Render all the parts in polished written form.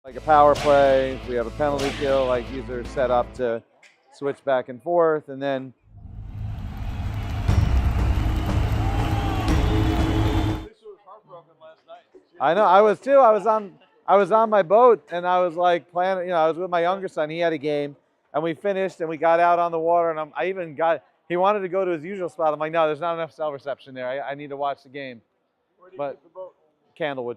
like a power play. We have a penalty kill. Like these are set up to switch back and forth, and then. I know. I was too. I was on my boat, and I was like planning. I was with my younger son. He had a game, and we finished, and we got out on the water, and I even got. He wanted to go to his usual spot. I'm like, no, there's not enough cell reception there. I need to watch the game. Where did you But get the boat? Candlewood.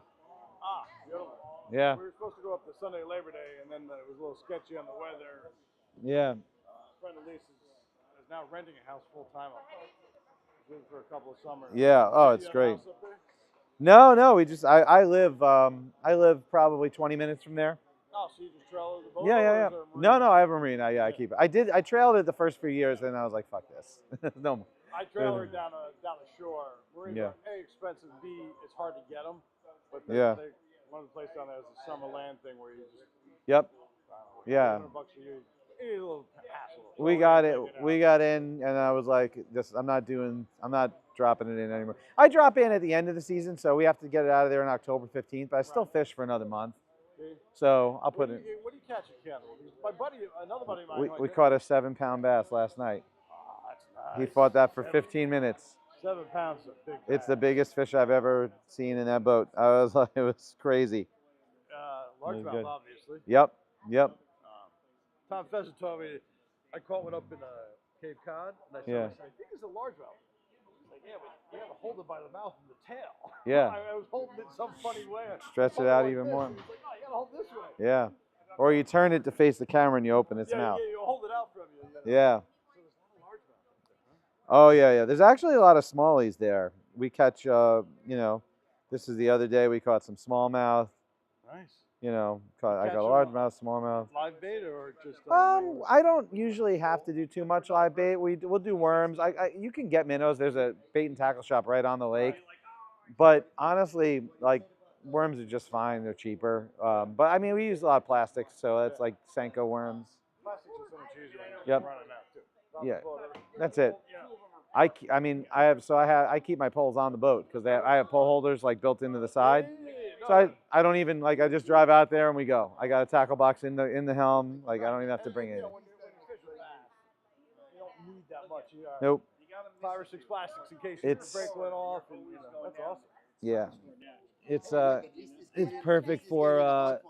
Ah, beautiful. Yeah. We were supposed to go up to Sunday Labor Day, and then it was a little sketchy on the weather. Yeah. A friend of Lisa's is now renting a house full time up there. She's been for a couple of summers. Yeah. Oh, it's You have a great. house up there? No. We just. I live probably 20 minutes from there. Oh, so you just trailer the boat? Yeah. Or is Yeah. there a No. marina? I have a marina. Yeah. I keep it. I trailed it the first few years, and I was like, fuck this. No more. I trailer down the shore. Marines Yeah. are A, expensive, B, it's hard to get them. But Yeah. one of the places down there is a summer land thing where you just, Yep. Yeah. $100 a year. It's a little hassle. We got it. We got in, and I was like, I'm not dropping it in anymore. I drop in at the end of the season, so we have to get it out of there on October 15th. But I still fish for another month, so I'll put it. What do you catch at Candle? My buddy, another buddy of mine. We caught a 7-pound bass last night. Oh, that's nice. He fought that for 15 minutes. 7 pounds is a big bass. It's the biggest fish I've ever seen in that boat. I was like, it was crazy. Largemouth, obviously. Yep. Tom Pheasant told me I caught one up in Cape Cod, and I said, I think it's a largemouth. He's like, yeah, but you got to hold it by the mouth and the tail. Yeah. I was holding it some funny way. Stretch it out even more. He's like, no, you got to hold this way. Yeah. Or you turn it to face the camera and you open its mouth. Yeah, you hold it out from you. Yeah. So there's a lot of largemouth up there, huh? Oh yeah. There's actually a lot of smallies there. We catch, this is the other day we caught some smallmouth. Nice. I got a largemouth, smallmouth. Live bait or just? I don't usually have to do too much live bait. We'll do worms. You can get minnows. There's a bait and tackle shop right on the lake. But honestly, like worms are just fine. They're cheaper. But I mean, we use a lot of plastics, so that's like Senko worms. Plastics are so much easier. Yep. Yeah, that's it. I keep my poles on the boat because I have pole holders like built into the side. So I don't even I just drive out there and we go. I got a tackle box in the helm. Like I don't even have to bring it in. When you fish with bass, you don't need that much. Nope. 5 or 6 plastics in case you break one off, and that's awesome. Yeah, it's perfect for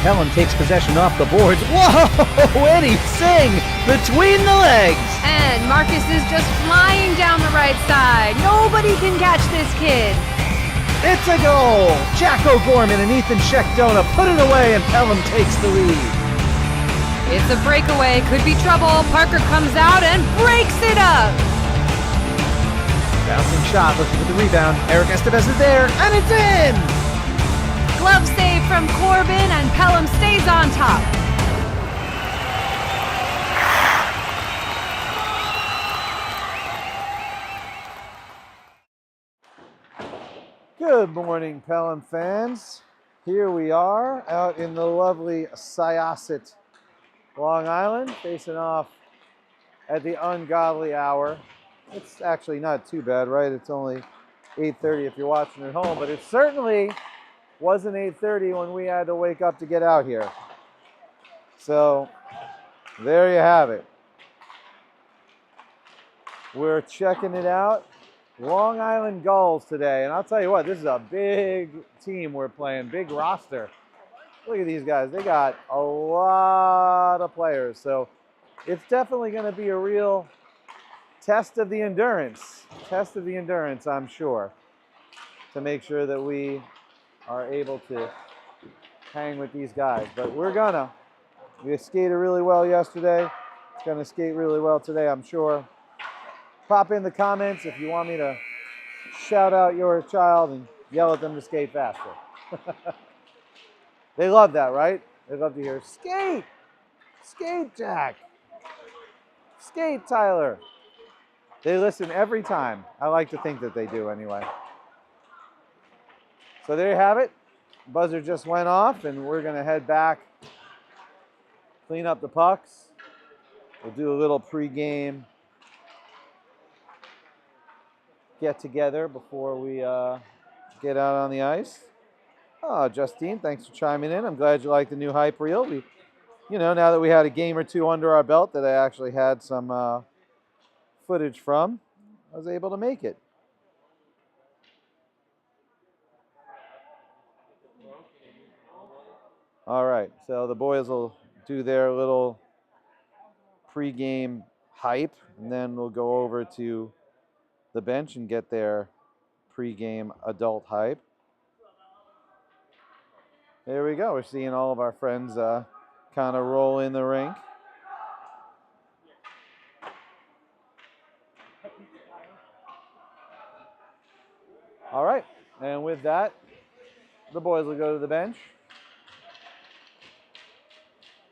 Pelham takes possession off the boards. Whoa! Eddie Singh between the legs. And Marcus is just flying down the right side. Nobody can catch this kid. It's a goal! Jack O'Gorman and Ethan Schechtona put it away and Pelham takes the lead. It's a breakaway, could be trouble. Parker comes out and breaks it up. Bouncing shot, looking for the rebound. Eric Estevez is there, and it's in! Glove save from Corbin, and Pelham stays on top. Good morning, Pelham fans. Here we are out in the lovely Syosset, Long Island, facing off at the ungodly hour. It's actually not too bad, right? It's only 8:30 if you're watching at home, but it certainly wasn't 8:30 when we had to wake up to get out here. So there you have it. We're checking it out. Long Island Gulls today, and I'll tell you what, this is a big team we're playing, big roster. Look at these guys. They got a lot of players, so it's definitely going to be a real test of the endurance, I'm sure, to make sure that we are able to hang with these guys. But we skated really well yesterday. It's going to skate really well today, I'm sure. Pop in the comments if you want me to shout out your child and yell at them to skate faster. They love that, right? They love to hear, skate! Skate, Jack! Skate, Tyler! They listen every time. I like to think that they do anyway. So there you have it. Buzzer just went off, and we're going to head back, clean up the pucks. We'll do a little pregame get together before we get out on the ice. Oh, Justine, thanks for chiming in. I'm glad you like the new hype reel. Now that we had a game or two under our belt that I actually had some footage from, I was able to make it. All right, so the boys will do their little pregame hype, and then we'll go over to the bench and get their pregame adult hype. There we go. We're seeing all of our friends kind of roll in the rink. All right, and with that, the boys will go to the bench.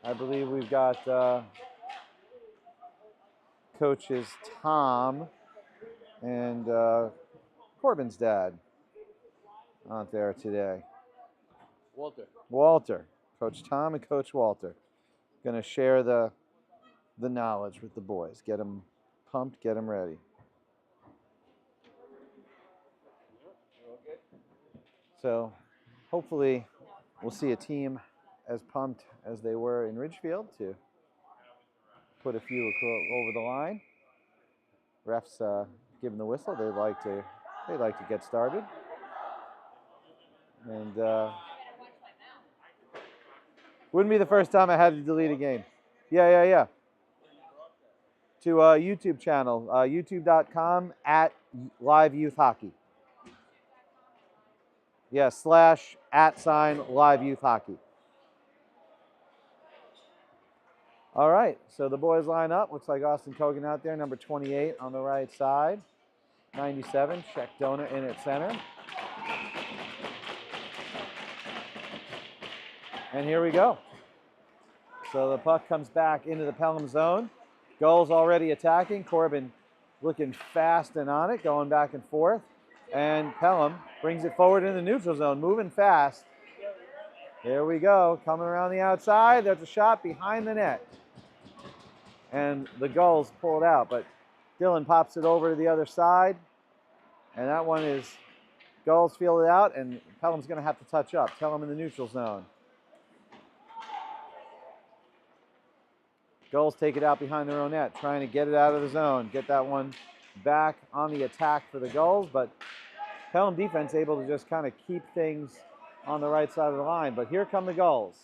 I believe we've got coaches Tom and Corbin's dad out there today. Walter. Coach Tom and Coach Walter. Going to share the knowledge with the boys. Get them pumped, get them ready. So hopefully we'll see a team as pumped as they were in Ridgefield to put a few over the line. Refs giving the whistle. They'd like to get started. And wouldn't be the first time I had to delete a game. Yeah. To YouTube channel, youtube.com @liveyouthhockey. Yeah, /@live-youth-hockey. All right, so the boys line up. Looks like Austin Kogan out there, number 28 on the right side. 97, Schechtona in at center. And here we go. So the puck comes back into the Pelham zone. Gulls already attacking. Corbin looking fast and on it, going back and forth. And Pelham brings it forward in the neutral zone, moving fast. There we go, coming around the outside. There's a shot behind the net. And the Gulls pull it out, but Dylan pops it over to the other side. And that one is Gulls feel it out, and Pelham's going to have to touch up. Pelham in the neutral zone. Gulls take it out behind their own net, trying to get it out of the zone, get that one back on the attack for the Gulls, but Pelham defense able to just kind of keep things on the right side of the line. But here come the Gulls.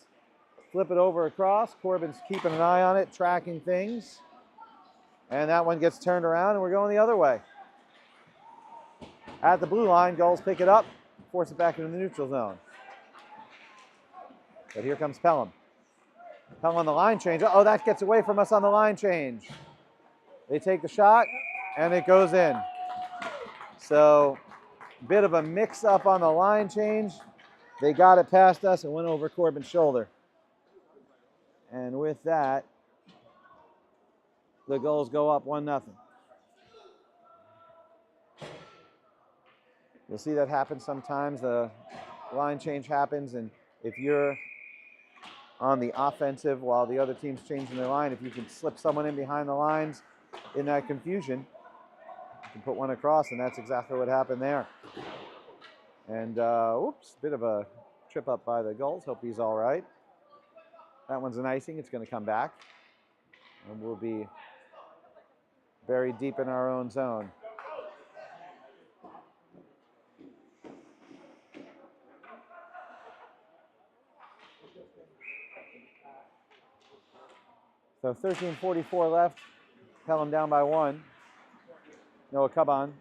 Flip it over across. Corbin's keeping an eye on it, tracking things. And that one gets turned around, and we're going the other way. At the blue line, Gulls pick it up, force it back into the neutral zone. But here comes Pelham. Pelham on the line change. Oh, that gets away from us on the line change. They take the shot, and it goes in. So, bit of a mix-up on the line change. They got it past us and went over Corbin's shoulder. And with that, the Gulls go up 1-0. You'll see that happen sometimes. The line change happens, and if you're on the offensive while the other team's changing their line, if you can slip someone in behind the lines in that confusion, you can put one across, and that's exactly what happened there. And, oops, bit of a trip up by the Gulls. Hope he's all right. That one's an icing. It's going to come back. And we'll be buried deep in our own zone. So 13:44 left. Pelham down by 1. Noah Cubbon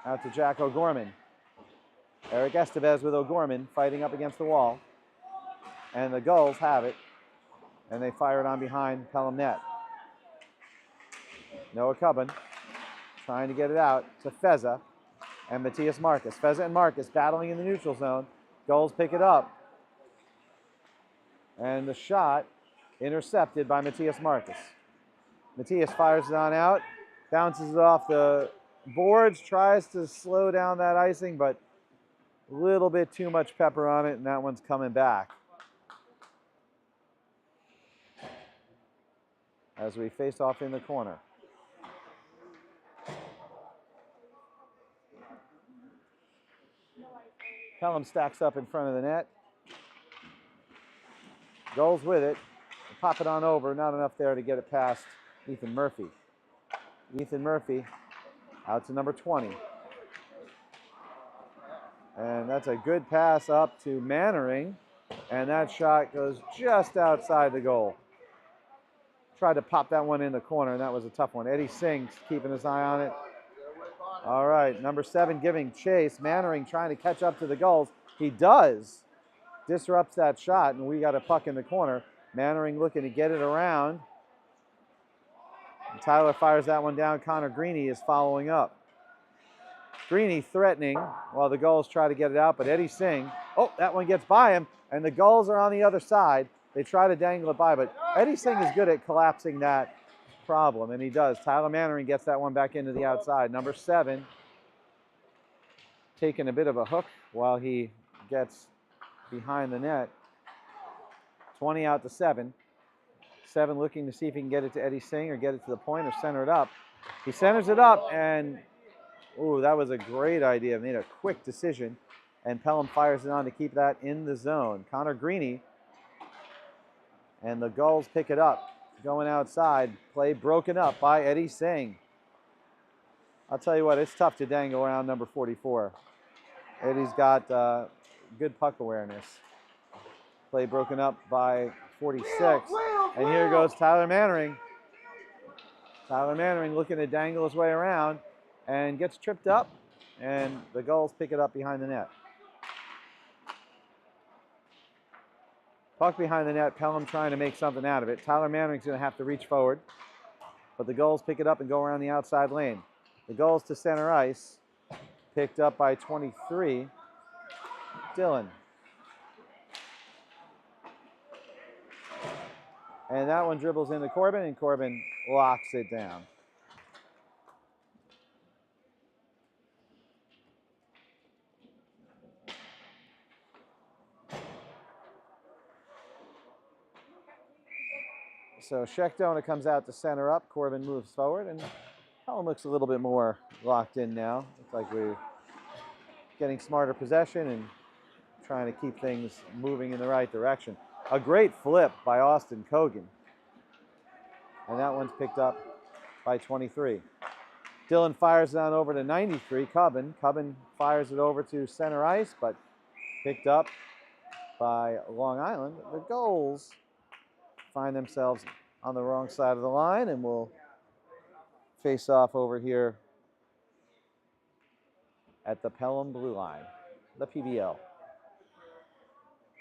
out to Jack O'Gorman. Eric Estevez with O'Gorman fighting up against the wall. And the Gulls have it, and they fire it on behind Pelham net. Noah Cubbon trying to get it out to Feza and Matthias Marcus. Feza and Marcus battling in the neutral zone. Gulls pick it up. And the shot intercepted by Matthias Marcus. Matthias fires it on out, bounces it off the boards, tries to slow down that icing, but a little bit too much pepper on it, and that one's coming back. As we face off in the corner. Pelham stacks up in front of the net. Gulls with it. Pop it on over. Not enough there to get it past Ethan Murphy. Ethan Murphy out to number 20. And that's a good pass up to Mannering. And that shot goes just outside the goal. Tried to pop that one in the corner, and that was a tough one. Eddie Singh's keeping his eye on it. All right, number 7 giving chase. Mannering trying to catch up to the Gulls. He does. Disrupts that shot, and we got a puck in the corner. Mannering looking to get it around. And Tyler fires that one down. Connor Greeny is following up. Greeny threatening while the Gulls try to get it out, but Eddie Singh, oh, that one gets by him, and the Gulls are on the other side. They try to dangle it by, but Eddie Singh is good at collapsing that problem, and he does. Tyler Mannering gets that one back into the outside. Number 7 taking a bit of a hook while he gets behind the net. 20 out to 7. 7 looking to see if he can get it to Eddie Singh or get it to the point or center it up. He centers it up, and ooh, that was a great idea. Made a quick decision, and Pelham fires it on to keep that in the zone. Connor Greeny. And the Gulls pick it up. Going outside. Play broken up by Eddie Singh. I'll tell you what, it's tough to dangle around number 44. Eddie's got good puck awareness. Play broken up by 46. And here goes Tyler Mannering. Tyler Mannering looking to dangle his way around and gets tripped up. And the Gulls pick it up behind the net. Puck behind the net, Pelham trying to make something out of it. Tyler Mannering's going to have to reach forward. But the Gulls pick it up and go around the outside lane. The Gulls to center ice. Picked up by 23. Dylan. And that one dribbles into Corbin, and Corbin locks it down. So Schechtona comes out to center up. Corbin moves forward, and Pelham looks a little bit more locked in now. Looks like we're getting smarter possession and trying to keep things moving in the right direction. A great flip by Austin Kogan. and that one's picked up by 23. Dillon fires it on over to 93, Cubbin. Cubbin fires it over to center ice, but picked up by Long Island. The Gulls find themselves on the wrong side of the line and will face off over here at the Pelham blue line, the PBL.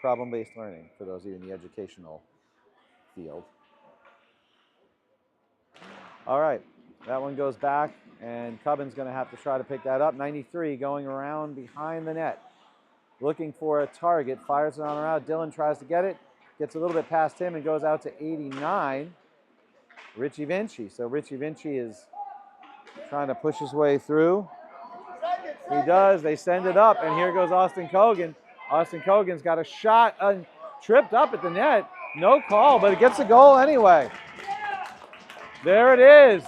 Problem-based learning, for those of you in the educational field. All right, that one goes back, and Cubbin's going to have to try to pick that up. 93 going around behind the net, looking for a target, fires it on around. Dillon tries to get it, gets a little bit past him and goes out to 89, Richie Vinci. So Richie Vinci is trying to push his way through. He does, they send it up, and here goes Austin Kogan. Austin Kogan's got a shot, tripped up at the net. No call, but it gets a goal anyway. There it is.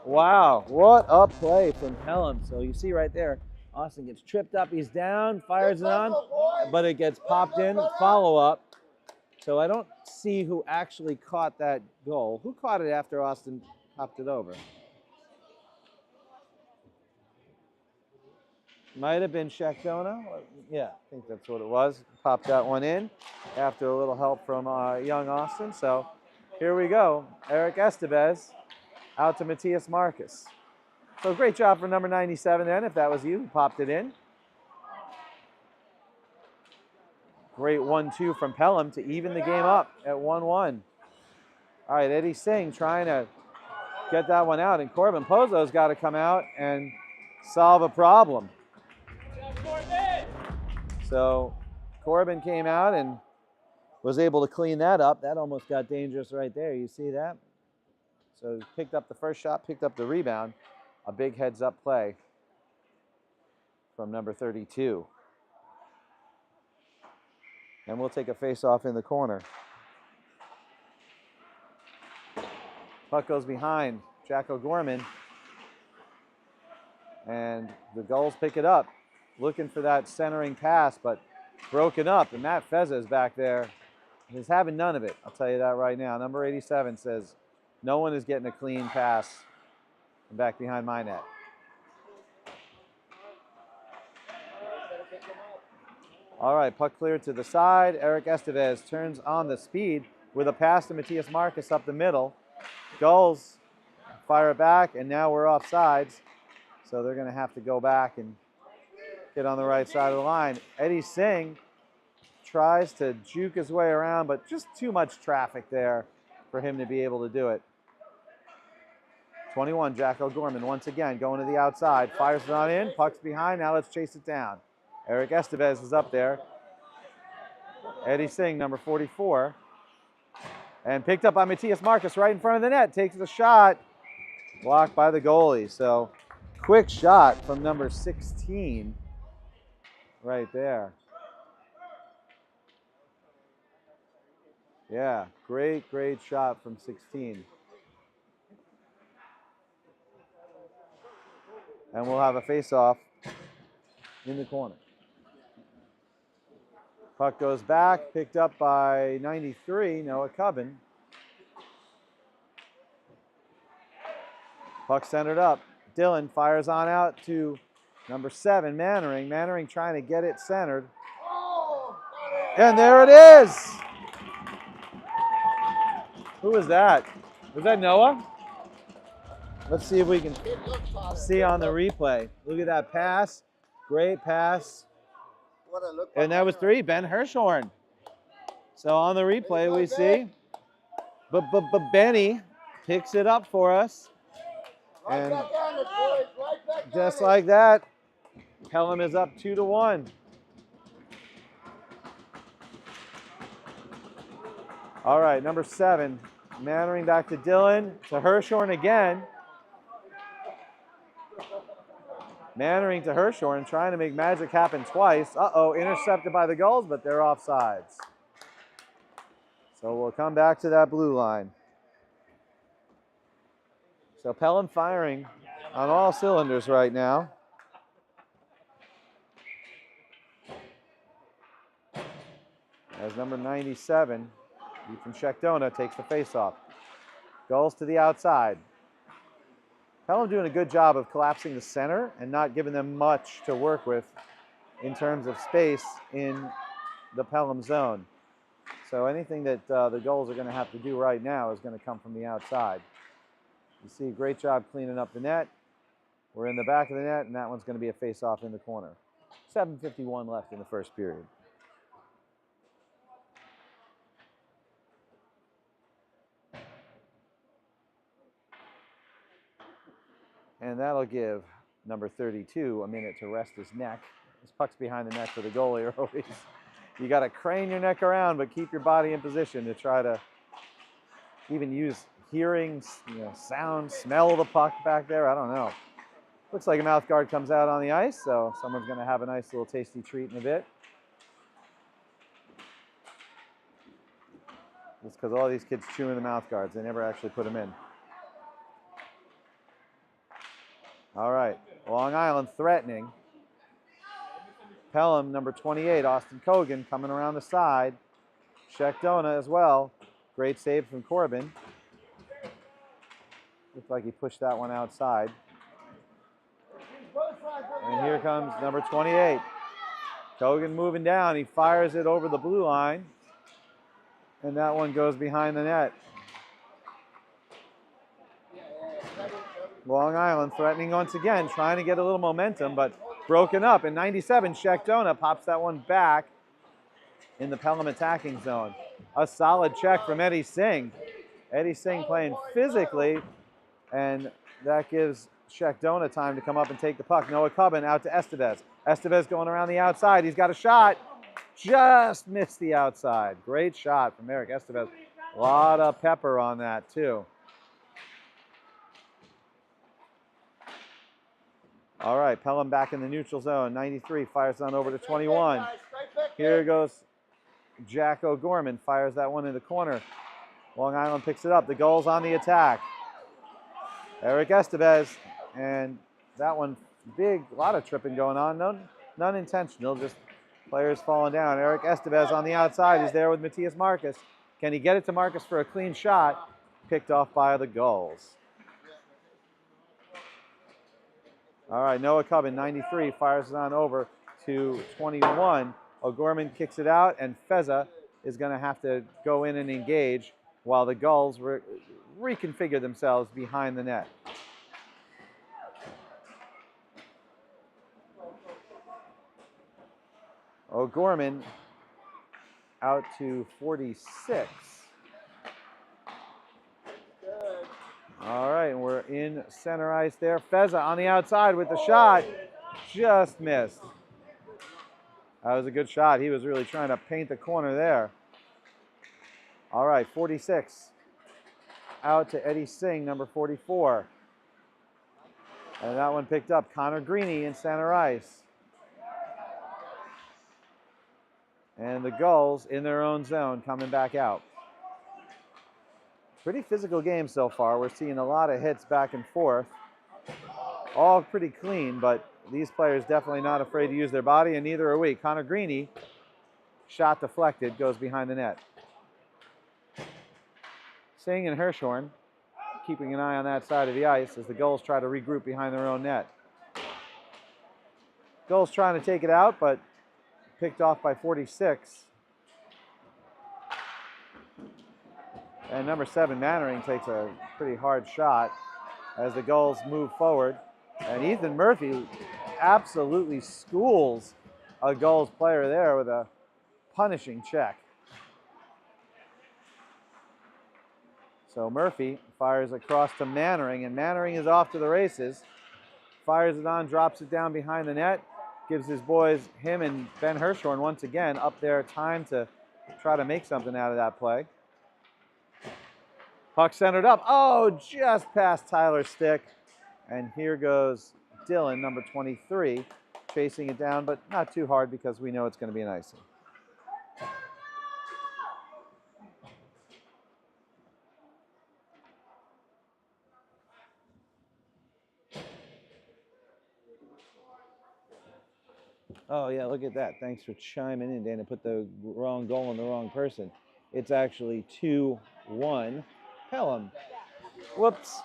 Wow, what a play from Pelham. So you see right there, Austin gets tripped up, he's down, fires it on, but it gets popped in, follow up. So I don't see who actually caught that goal. Who caught it after Austin popped it over? Might have been Shakdona. Yeah, I think that's what it was. Popped that one in after a little help from young Austin. So here we go. Eric Estevez out to Matthias Marcus. So great job for number 97 then, if that was you who popped it in. Great 1-2 from Pelham to even the game up at 1-1. All right, Eddie Singh trying to get that one out, and Corbin Pozo's got to come out and solve a problem. So Corbin came out and was able to clean that up. That almost got dangerous right there. You see that? So he picked up the first shot, picked up the rebound. A big heads-up play from number 32. And we'll take a face-off in the corner. Puck goes behind Jack O'Gorman. And the Gulls pick it up, looking for that centering pass, but broken up. And Matt Feza is back there. He's having none of it, I'll tell you that right now. Number 87 says, no one is getting a clean pass back behind my net. All right, puck cleared to the side. Eric Estevez turns on the speed with a pass to Matthias Marcus up the middle. Gulls fire it back, and now we're off sides. So they're going to have to go back and get on the right side of the line. Eddie Singh tries to juke his way around, but just too much traffic there for him to be able to do it. 21, Jack O'Gorman once again going to the outside. Fires it on in, puck's behind, now let's chase it down. Eric Estevez is up there. Eddie Singh, number 44. And picked up by Matthias Marcus right in front of the net. Takes the shot, blocked by the goalie. So quick shot from number 16 right there. Yeah, great shot from 16. And we'll have a face-off in the corner. Puck goes back, picked up by 93, Noah Cubbin. Puck centered up. Dillon fires on out to number 7, Mannering. Mannering trying to get it centered. And there it is! Who was that? Was that Noah? Let's see if we can see on the replay. Look at that pass. Great pass. And that was 3, Ben Hirschhorn. So on the replay we see, but Benny picks it up for us. And just like that, Pelham is up 2-1. All right, number 7, Mannering back to Dillon, to Hirschhorn again. Mannering to Hirschhorn, trying to make magic happen twice. Uh-oh, intercepted by the Gulls, but they're offsides. So we'll come back to that blue line. So Pelham firing on all cylinders right now. As number 97, Ethan Shekdona takes the faceoff. Gulls to the outside. Pelham doing a good job of collapsing the center and not giving them much to work with in terms of space in the Pelham zone. So anything that the Gulls are going to have to do right now is going to come from the outside. You see, great job cleaning up the net. We're in the back of the net, and that one's going to be a face-off in the corner. 7:51 left in the first period. And that'll give number 32 a minute to rest his neck. This puck's behind the net for the goalie always. You got to crane your neck around, but keep your body in position to try to even use hearing, sound, smell the puck back there. I don't know. Looks like a mouth guard comes out on the ice, so someone's going to have a nice little tasty treat in a bit. Just because all these kids chewing the mouth guards, they never actually put them in. All right, Long Island threatening. Pelham, number 28, Austin Kogan, coming around the side. Sheckdona as well. Great save from Corbin. Looked like he pushed that one outside. And here comes number 28. Kogan moving down. He fires it over the blue line. And that one goes behind the net. Long Island threatening once again, trying to get a little momentum, but broken up. In 97, Sheckdona pops that one back in the Pelham attacking zone. A solid check from Eddie Singh. Eddie Singh playing physically, and that gives Sheckdona time to come up and take the puck. Noah Cubbin out to Estevez. Estevez going around the outside. He's got a shot. Just missed the outside. Great shot from Eric Estevez. A lot of pepper on that, too. All right, Pelham back in the neutral zone. 93 fires on over to 21. Here goes Jack O'Gorman. Fires that one in the corner. Long Island picks it up. The Gulls on the attack. Eric Estevez. And that one big, a lot of tripping going on. None intentional, just players falling down. Eric Estevez on the outside is there with Matthias Marcus. Can he get it to Marcus for a clean shot? Picked off by the Gulls. All right, Noah Cubbin, 93, fires it on over to 21. O'Gorman kicks it out, and Feza is going to have to go in and engage while the Gulls reconfigure themselves behind the net. O'Gorman out to 46. All right, and we're in center ice there. Feza on the outside with the shot. Just missed. That was a good shot. He was really trying to paint the corner there. All right, 46. Out to Eddie Singh, number 44. And that one picked up. Connor Greeny in center ice. And the Gulls in their own zone coming back out. Pretty physical game so far. We're seeing a lot of hits back and forth. All pretty clean, but these players definitely not afraid to use their body, and neither are we. Connor Greeny, shot deflected, goes behind the net. Singh and Hirschhorn keeping an eye on that side of the ice as the Gulls try to regroup behind their own net. Gulls trying to take it out, but picked off by 46. And number 7, Mannering, takes a pretty hard shot as the Gulls move forward. And Ethan Murphy absolutely schools a Gulls player there with a punishing check. So Murphy fires across to Mannering, and Mannering is off to the races. Fires it on, drops it down behind the net, gives his boys, him and Ben Hirschhorn, once again up there time to try to make something out of that play. Puck centered up. Oh, just past Tyler's stick. And here goes Dylan, number 23, chasing it down, but not too hard because we know it's going to be an icing. Oh, yeah, look at that. Thanks for chiming in, Dana. Put the wrong goal on the wrong person. It's actually 2-1 Pelham. Whoops.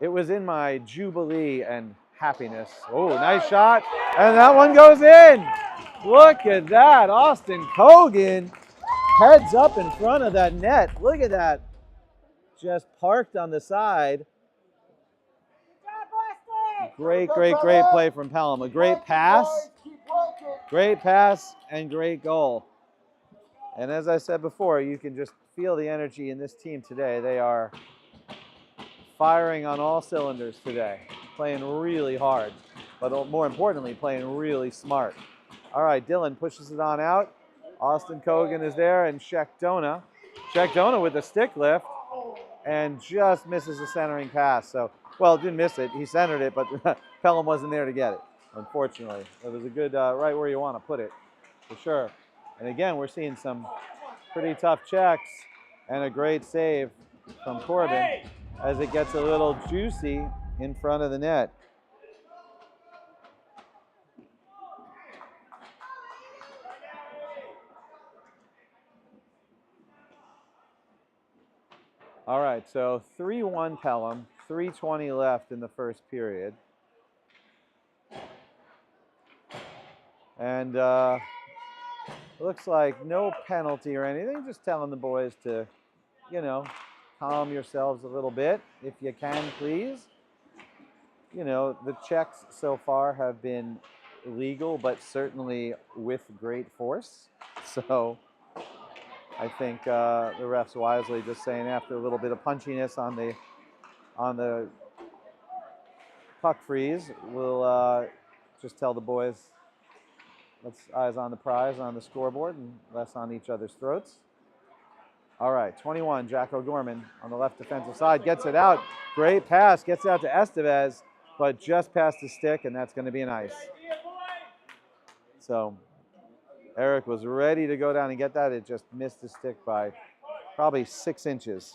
It was in my jubilee and happiness. Oh, nice shot. And that one goes in. Look at that. Austin Kogan heads up in front of that net. Look at that. Just parked on the side. Great play from Pelham. A great pass. Great pass and great goal. And as I said before, you can just feel the energy in this team today. They are firing on all cylinders today, playing really hard, but more importantly, playing really smart. All right, Dylan pushes it on out. Austin Kogan is there, and Sheckdona. Sheckdona with a stick lift, and just misses the centering pass. So, well, didn't miss it. He centered it, but Pelham wasn't there to get it, unfortunately. It was a good, right where you want to put it, for sure. And again, we're seeing some pretty tough checks and a great save from Corbin as it gets a little juicy in front of the net. All right, so 3-1 Pelham, 3:20 left in the first period. And looks like no penalty or anything, just telling the boys to, you know, calm yourselves a little bit if you can, please. You know, the checks so far have been legal, but certainly with great force. So I think the refs wisely just saying after a little bit of punchiness on the puck freeze, we'll just tell the boys, let's eyes on the prize on the scoreboard and less on each other's throats. All right, 21, Jack O'Gorman on the left defensive side, gets it out. Great pass, gets it out to Estevez, but just past the stick, and that's going to be an ice. So Eric was ready to go down and get that. It just missed the stick by probably 6 inches.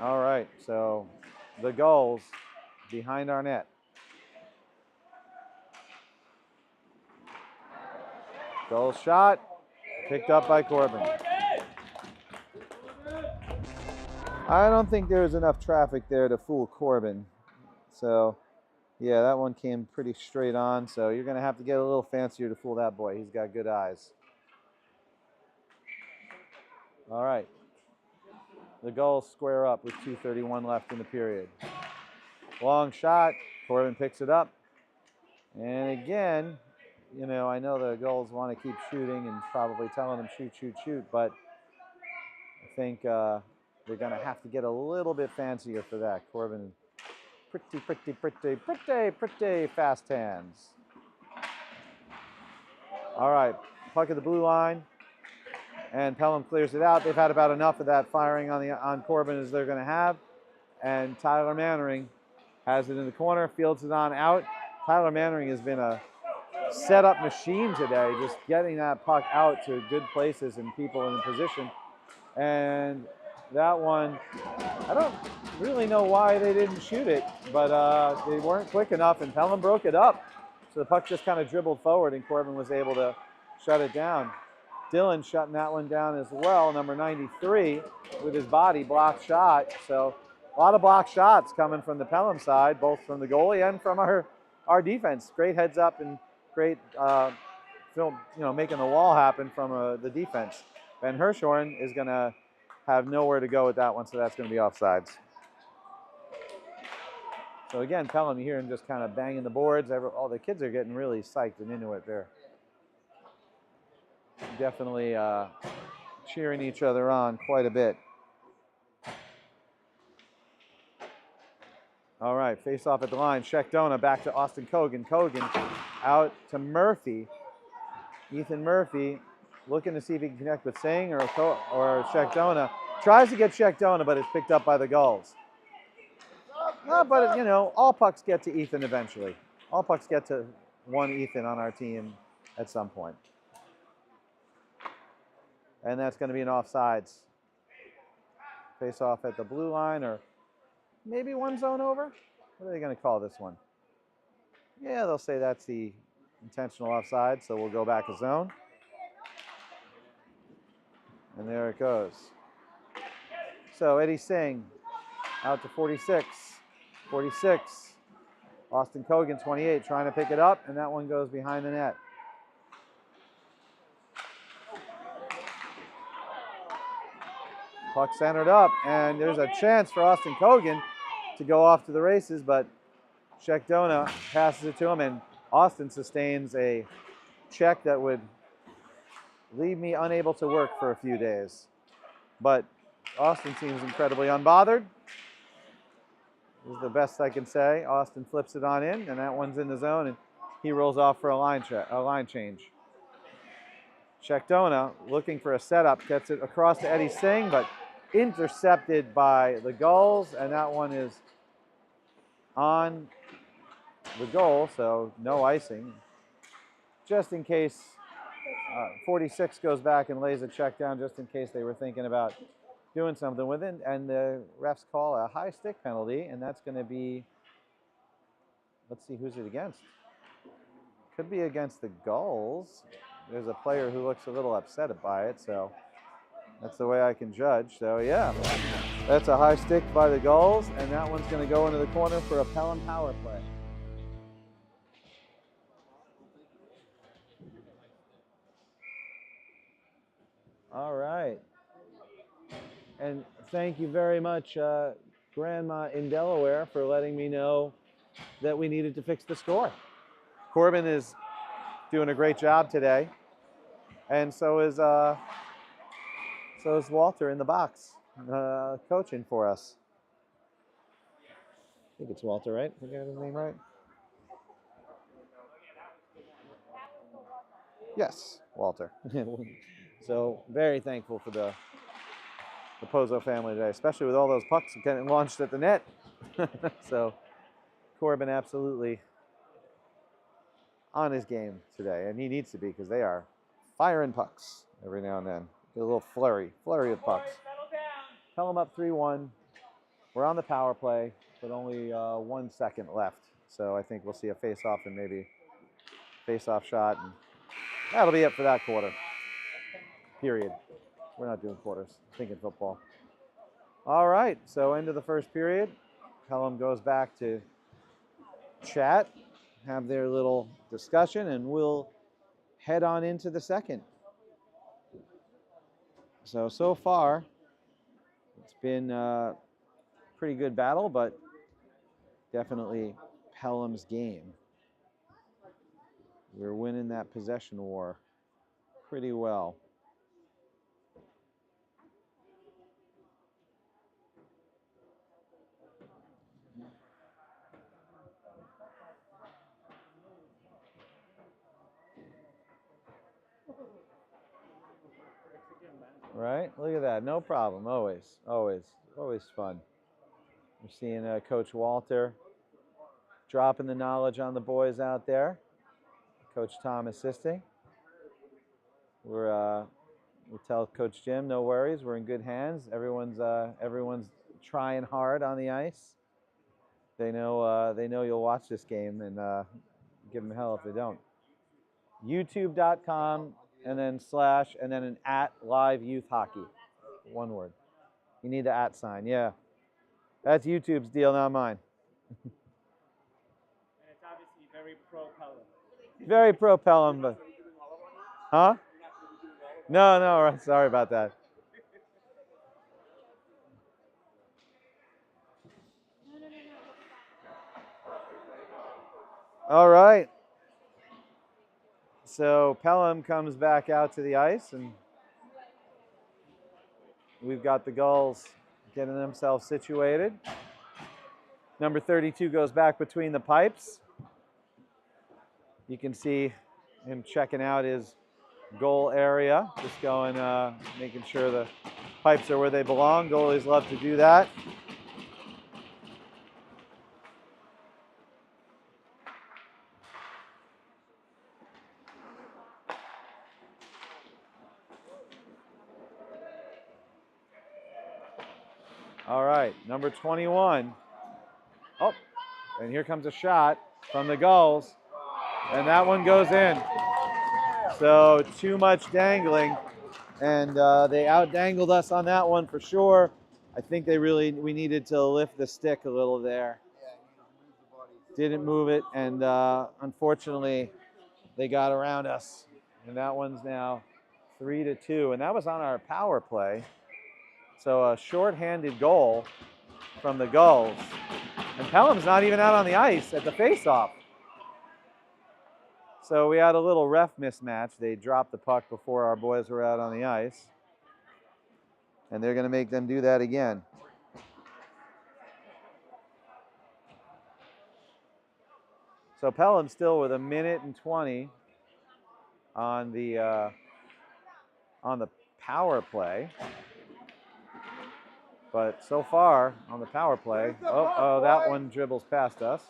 All right, so the Gulls behind our net. Gulls shot, picked up by Corbin. I don't think there was enough traffic there to fool Corbin. So, yeah, that one came pretty straight on. So you're going to have to get a little fancier to fool that boy. He's got good eyes. All right. The Gulls square up with 2:31 left in the period. Long shot. Corbin picks it up. And again, you know, I know the Gulls want to keep shooting and probably telling them shoot, shoot, shoot. But I think they're going to have to get a little bit fancier for that. Corbin, pretty fast hands. All right, puck at the blue line. And Pelham clears it out. They've had about enough of that firing on Corbin as they're going to have. And Tyler Mannering has it in the corner, fields it on out. Tyler Mannering has been a setup machine today, just getting that puck out to good places and people in position. And that one, I don't really know why they didn't shoot it, but they weren't quick enough, and Pelham broke it up. So the puck just kind of dribbled forward, and Corbin was able to shut it down. Dylan shutting that one down as well, number 93, with his body, blocked shot. So a lot of blocked shots coming from the Pelham side, both from the goalie and from our defense. Great heads up and great, making the wall happen from the defense. Ben Hirschhorn is going to have nowhere to go with that one, so that's going to be offsides. So again, Pelham, you hear him just kind of banging the boards. All the kids are getting really psyched and into it there. Definitely cheering each other on quite a bit. All right, face off at the line. Sheckdona back to Austin Kogan. Kogan out to Murphy. Ethan Murphy looking to see if he can connect with Singh or Sheckdona. Tries to get Sheckdona, but it's picked up by the Gulls. But, you know, all pucks get to Ethan eventually. All pucks get to one Ethan on our team at some point. And that's going to be an offsides. Face off at the blue line, or maybe one zone over. What are they going to call this one? Yeah, they'll say that's the intentional offside, so we'll go back a zone. And there it goes. So Eddie Singh out to 46. 46. Austin Kogan, 28, trying to pick it up, and that one goes behind the net. Puck centered up, and there's a chance for Austin Kogan to go off to the races, but Shekdona passes it to him, and Austin sustains a check that would leave me unable to work for a few days. But Austin seems incredibly unbothered. This is the best I can say. Austin flips it on in, and that one's in the zone, and he rolls off for a line change. Shekdona looking for a setup, gets it across to Eddie Singh, but intercepted by the Gulls, and that one is on the goal, so no icing. Just in case 46 goes back and lays a check down, just in case they were thinking about doing something with it, and the refs call a high stick penalty, and that's going to be, let's see, who's it against? Could be against the Gulls. There's a player who looks a little upset by it, so that's the way I can judge. So yeah, that's a high stick by the Gulls, and that one's going to go into the corner for a Pelham power play. All right. And thank you very much, Grandma in Delaware, for letting me know that we needed to fix the score. Corbin is doing a great job today, and so is Walter in the box, coaching for us. I think it's Walter, right? Did I get his name right? Yes, Walter. So very thankful for the Pozo family today, especially with all those pucks getting launched at the net. So Corbin absolutely on his game today, and he needs to be because they are firing pucks every now and then. Get a little flurry of pucks. Pelham up 3-1. We're on the power play, but only 1 second left. So I think we'll see a face-off and maybe face-off shot, and that'll be it for that quarter. Period. We're not doing quarters. Thinking football. All right, so end of the first period. Pelham goes back to chat, have their little discussion, and we'll head on into the second. So far, it's been a pretty good battle, but definitely Pelham's game. We're winning that possession war pretty well. Right? Look at that. No problem. Always fun. We're seeing Coach Walter dropping the knowledge on the boys out there. Coach Tom assisting. We tell Coach Jim, no worries. We're in good hands. Everyone's trying hard on the ice. They know you'll watch this game, and give them hell if they don't. YouTube.com and then / and then an @live youth hockey. One word. You need the @ sign. Yeah. That's YouTube's deal, not mine. And it's obviously very pro-Pelham. Very pro-Pelham, but... Huh? No, sorry about that. All right. So Pelham comes back out to the ice, and we've got the Gulls getting themselves situated. Number 32 goes back between the pipes. You can see him checking out his goal area, just going, making sure the pipes are where they belong. Goalies love to do that. All right, number 21. Oh, And here comes a shot from the Gulls. And that one goes in. So too much dangling. And they out-dangled us on that one for sure. I think we needed to lift the stick a little there. Didn't move it, and unfortunately, they got around us. And that one's now 3-2, and that was on our power play. So a short-handed goal from the Gulls. And Pelham's not even out on the ice at the face-off. So we had a little ref mismatch. They dropped the puck before our boys were out on the ice. And they're going to make them do that again. So Pelham still with 1:20 on the power play. But so far on the power play, oh, that one dribbles past us.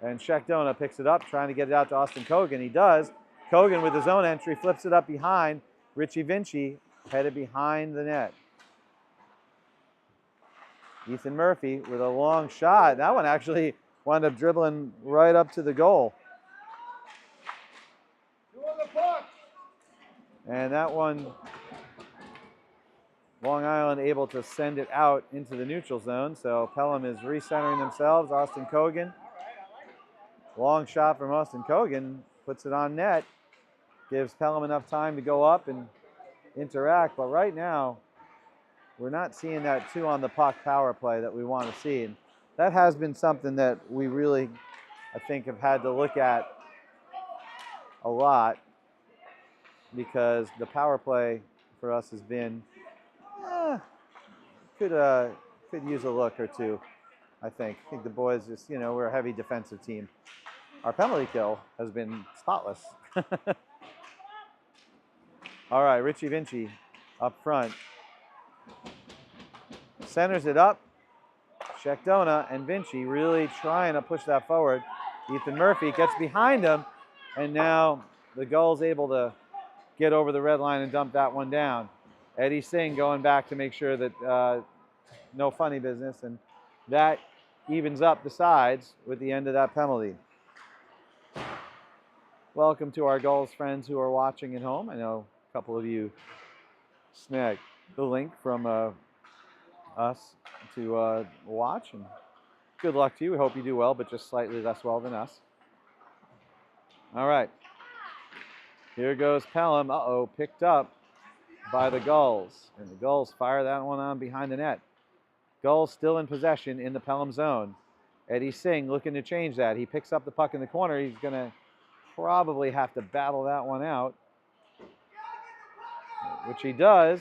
And Shekdona picks it up, trying to get it out to Austin Kogan. He does. Kogan with his own entry flips it up behind. Richie Vinci headed behind the net. Ethan Murphy with a long shot. That one actually wound up dribbling right up to the goal. And that one, Long Island able to send it out into the neutral zone. So Pelham is recentering themselves. Austin Kogan. Long shot from Austin Kogan. Puts it on net. Gives Pelham enough time to go up and interact. But right now, we're not seeing that 2 on the puck power play that we want to see. And that has been something that we really, I think, have had to look at a lot, because the power play for us has been, could use a look or two, I think. I think the boys just, we're a heavy defensive team. Our penalty kill has been spotless. All right, Richie Vinci up front. Centers it up. Shekdona and Vinci really trying to push that forward. Ethan Murphy gets behind him, and now the Gulls able to get over the red line and dump that one down. Eddie Singh going back to make sure that no funny business, and that evens up the sides with the end of that penalty. Welcome to our Gulls friends who are watching at home. I know a couple of you snagged the link from us to watch, and good luck to you. We hope you do well, but just slightly less well than us. All right. Here goes Pelham. Uh-oh, picked up by the Gulls. And the Gulls fire that one on behind the net. Gulls still in possession in the Pelham zone. Eddie Singh looking to change that. He picks up the puck in the corner. He's going to probably have to battle that one out, which he does.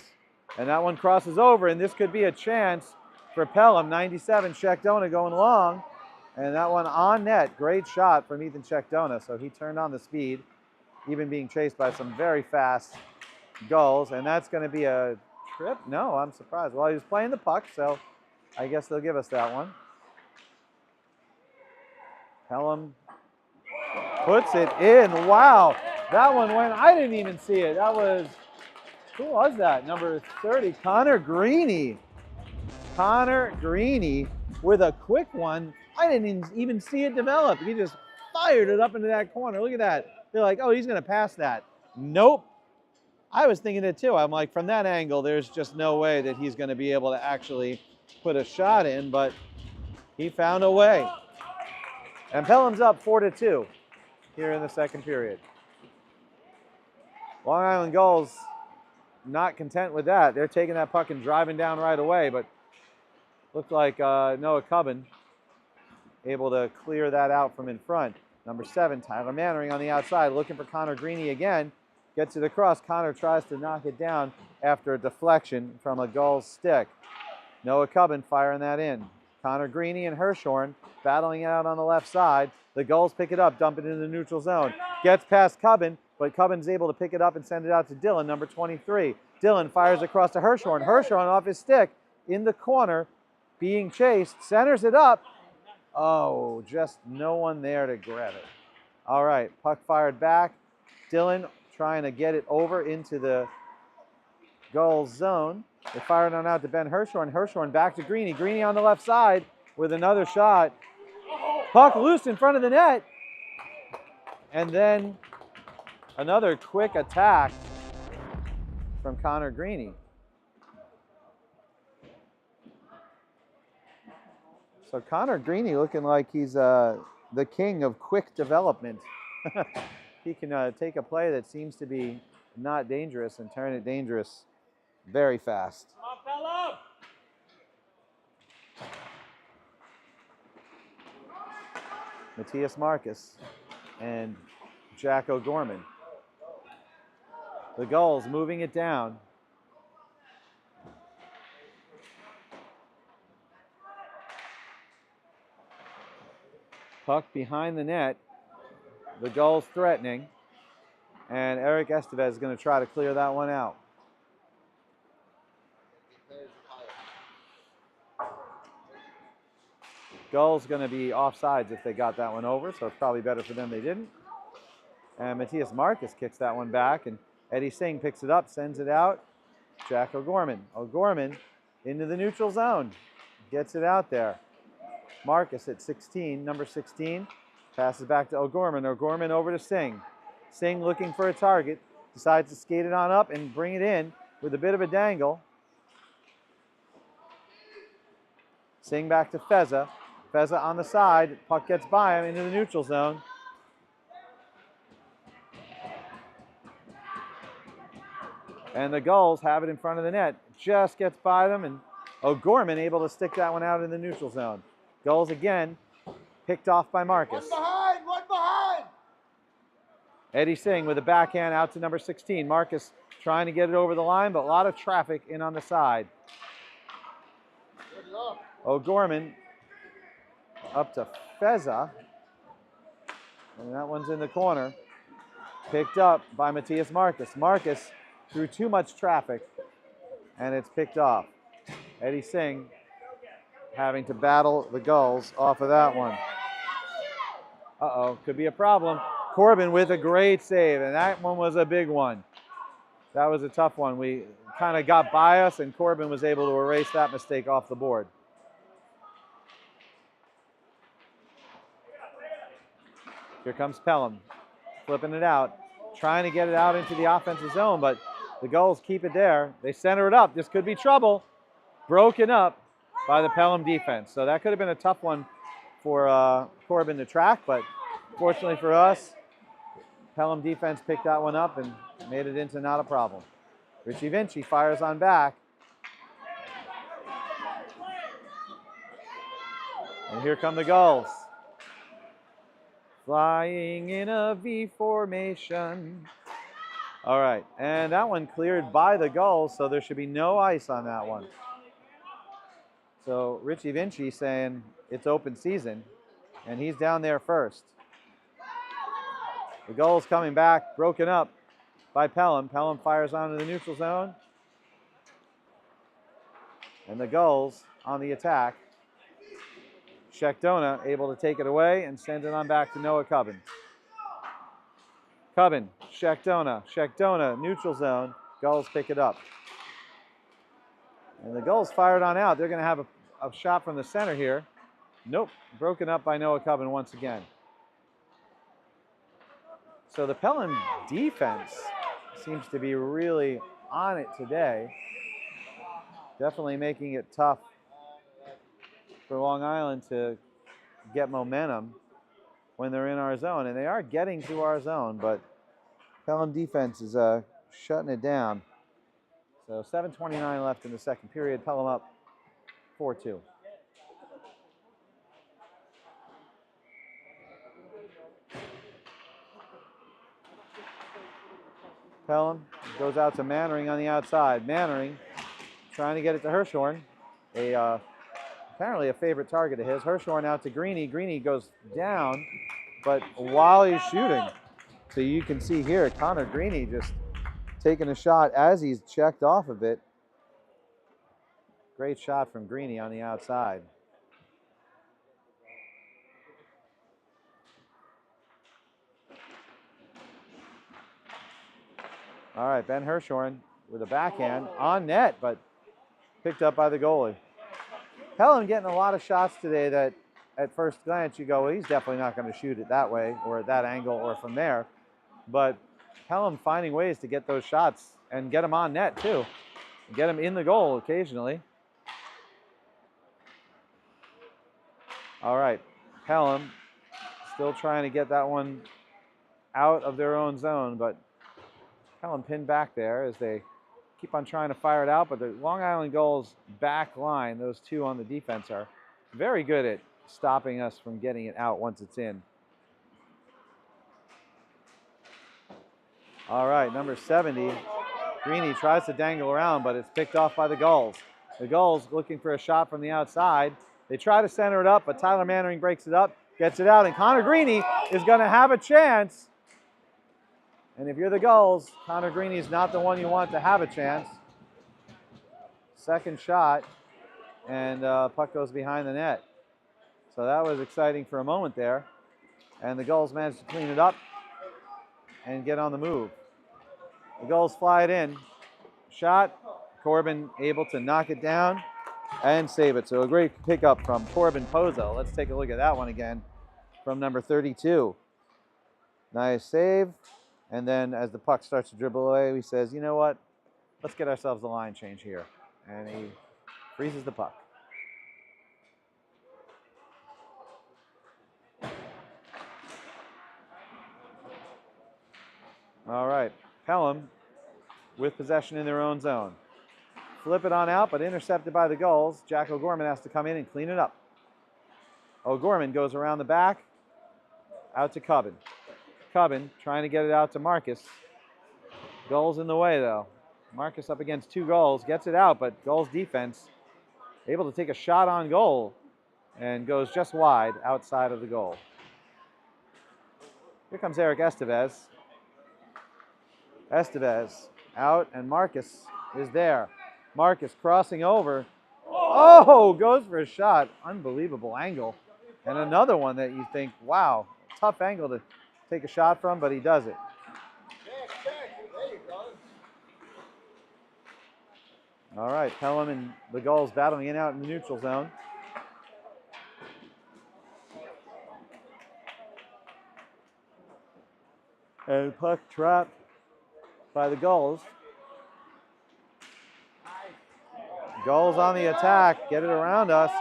And that one crosses over, and this could be a chance for Pelham. 97, Shekdona going long. And that one on net. Great shot from Ethan Shekdona. So he turned on the speed, even being chased by some very fast Gulls. And that's going to be a trip? No, I'm surprised. Well, he was playing the puck, so I guess they'll give us that one. Pelham puts it in. Wow, that one went. I didn't even see it. That was, who was that? Number 30, Connor Greeny. Connor Greeny with a quick one. I didn't even see it develop. He just fired it up into that corner. Look at that. They're like, oh, he's going to pass that. Nope. I was thinking it too. I'm like, from that angle, there's just no way that he's going to be able to actually put a shot in, but he found a way. And Pelham's up 4-2 here in the second period. Long Island Gulls not content with that. They're taking that puck and driving down right away, but looked like Noah Cubbin able to clear that out from in front. Number 7, Tyler Mannering on the outside, looking for Connor Greeny again. Gets it across. Connor tries to knock it down after a deflection from a Gulls stick. Noah Cubbin firing that in. Connor Greeny and Hirschhorn battling it out on the left side. The Gulls pick it up, dump it into the neutral zone. Gets past Cubbin, but Cubbin's able to pick it up and send it out to Dylan, number 23. Dylan fires across to Hirschhorn. Hirschhorn off his stick in the corner, being chased, centers it up. Oh, just no one there to grab it. All right, puck fired back. Dylan trying to get it over into the Gulls zone. They fired on out to Ben Hirschhorn. Hirschhorn back to Greeny. Greeny on the left side with another shot. Puck loose in front of the net. And then another quick attack from Connor Greeny. So Connor Greeny looking like he's the king of quick development. He can take a play that seems to be not dangerous and turn it dangerous very fast. Come on, Pelham! Matthias Marcus and Jack O'Gorman. The Gulls moving it down. Puck behind the net. The Gulls threatening. And Eric Estevez is going to try to clear that one out. Gulls going to be offsides if they got that one over, so it's probably better for them they didn't. And Matthias Marcus kicks that one back, and Eddie Singh picks it up, sends it out. Jack O'Gorman. O'Gorman into the neutral zone. Gets it out there. Marcus at 16, number 16. Passes back to O'Gorman. O'Gorman over to Singh. Singh looking for a target. Decides to skate it on up and bring it in with a bit of a dangle. Singh back to Feza. Feza on the side. Puck gets by him into the neutral zone. And the Gulls have it in front of the net. Just gets by them, and O'Gorman able to stick that one out in the neutral zone. Gulls again, picked off by Marcus. One behind, one behind! Eddie Singh with a backhand out to number 16. Marcus trying to get it over the line, but a lot of traffic in on the side. O'Gorman up to Feza. And that one's in the corner. Picked up by Matthias Marcus. Marcus through too much traffic, and it's picked off. Eddie Singh having to battle the Gulls off of that one. Uh-oh, could be a problem. Corbin with a great save, and that one was a big one. That was a tough one. We kind of got by us, and Corbin was able to erase that mistake off the board. Here comes Pelham, flipping it out, trying to get it out into the offensive zone, but the Gulls keep it there. They center it up. This could be trouble. Broken up by the Pelham defense. So that could have been a tough one for Corbin to track, but fortunately for us, Pelham defense picked that one up and made it into not a problem. Richie Vinci fires on back. And here come the Gulls. Flying in a V formation. All right, and that one cleared by the Gulls, so there should be no ice on that one. So Richie Vinci saying it's open season, and he's down there first. The Gulls coming back, broken up by Pelham. Pelham fires onto the neutral zone. And the Gulls on the attack. Sheckdona able to take it away and send it on back to Noah Cubbin. Cubbin, Sheckdona, neutral zone. Gulls pick it up. And the Gulls fired on out. They're going to have a shot from the center here. Nope, broken up by Noah Cubbin once again. So the Pelham defense seems to be really on it today. Definitely making it tough for Long Island to get momentum when they're in our zone. And they are getting to our zone, but Pelham defense is shutting it down. So 7:29 left in the second period. Pelham up 4-2. Pelham goes out to Mannering on the outside. Mannering trying to get it to Hirschhorn. Apparently a favorite target of his. Hirschhorn out to Greeny. Greeny goes down, but while he's shooting. So you can see here, Connor Greeny just taking a shot as he's checked off of it. Great shot from Greeny on the outside. All right, Ben Hirschhorn with a backhand on net, but picked up by the goalie. Pelham getting a lot of shots today that at first glance, you go, well, he's definitely not going to shoot it that way or at that angle or from there. But Pelham finding ways to get those shots and get them on net too. Get them in the goal occasionally. All right, Pelham still trying to get that one out of their own zone, but Pelham pinned back there as they keep on trying to fire it out. But the Long Island Gulls back line, those two on the defense, are very good at stopping us from getting it out once it's in. All right, number 70, Greeny tries to dangle around, but it's picked off by the Gulls. The Gulls looking for a shot from the outside. They try to center it up, but Tyler Mannering breaks it up, gets it out, and Connor Greeny is going to have a chance. And if you're the Gulls, Connor Greeny is not the one you want to have a chance. Second shot, and puck goes behind the net. So that was exciting for a moment there. And the Gulls managed to clean it up and get on the move. The Gulls fly it in. Shot. Corbin able to knock it down and save it. So a great pickup from Corbin Pozo. Let's take a look at that one again from number 32. Nice save. And then as the puck starts to dribble away, he says, you know what? Let's get ourselves a line change here. And he freezes the puck. All right, Pelham with possession in their own zone. Flip it on out, but intercepted by the Gulls. Jack O'Gorman has to come in and clean it up. O'Gorman goes around the back, out to Cubbin. Cubbin trying to get it out to Marcus. Gulls in the way, though. Marcus up against two Gulls, gets it out, but Gulls defense able to take a shot on goal and goes just wide outside of the goal. Here comes Eric Estevez. Estevez out, and Marcus is there. Marcus crossing over. Oh, goes for a shot. Unbelievable angle. And another one that you think, wow, tough angle to take a shot from, but he does it. All right, Pelham and the Gulls battling in out in the neutral zone. And puck trapped by the Gulls. Gulls on the attack, get it around us,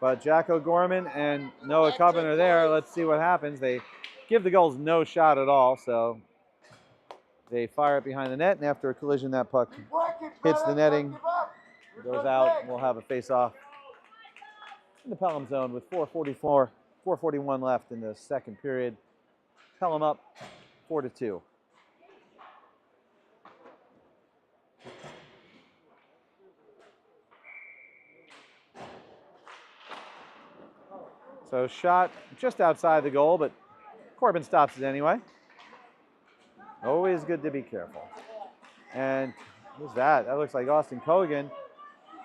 but Jack O'Gorman and Noah Cubbin are there. Let's see what happens. They give the Gulls no shot at all, so they fire it behind the net, and after a collision, that puck hits the netting, goes out, and we'll have a face-off in the Pelham zone with 4:41 left in the second period. Pelham up 4-2. So shot just outside the goal, but Corbin stops it anyway. Always good to be careful. And who's that? That looks like Austin Kogan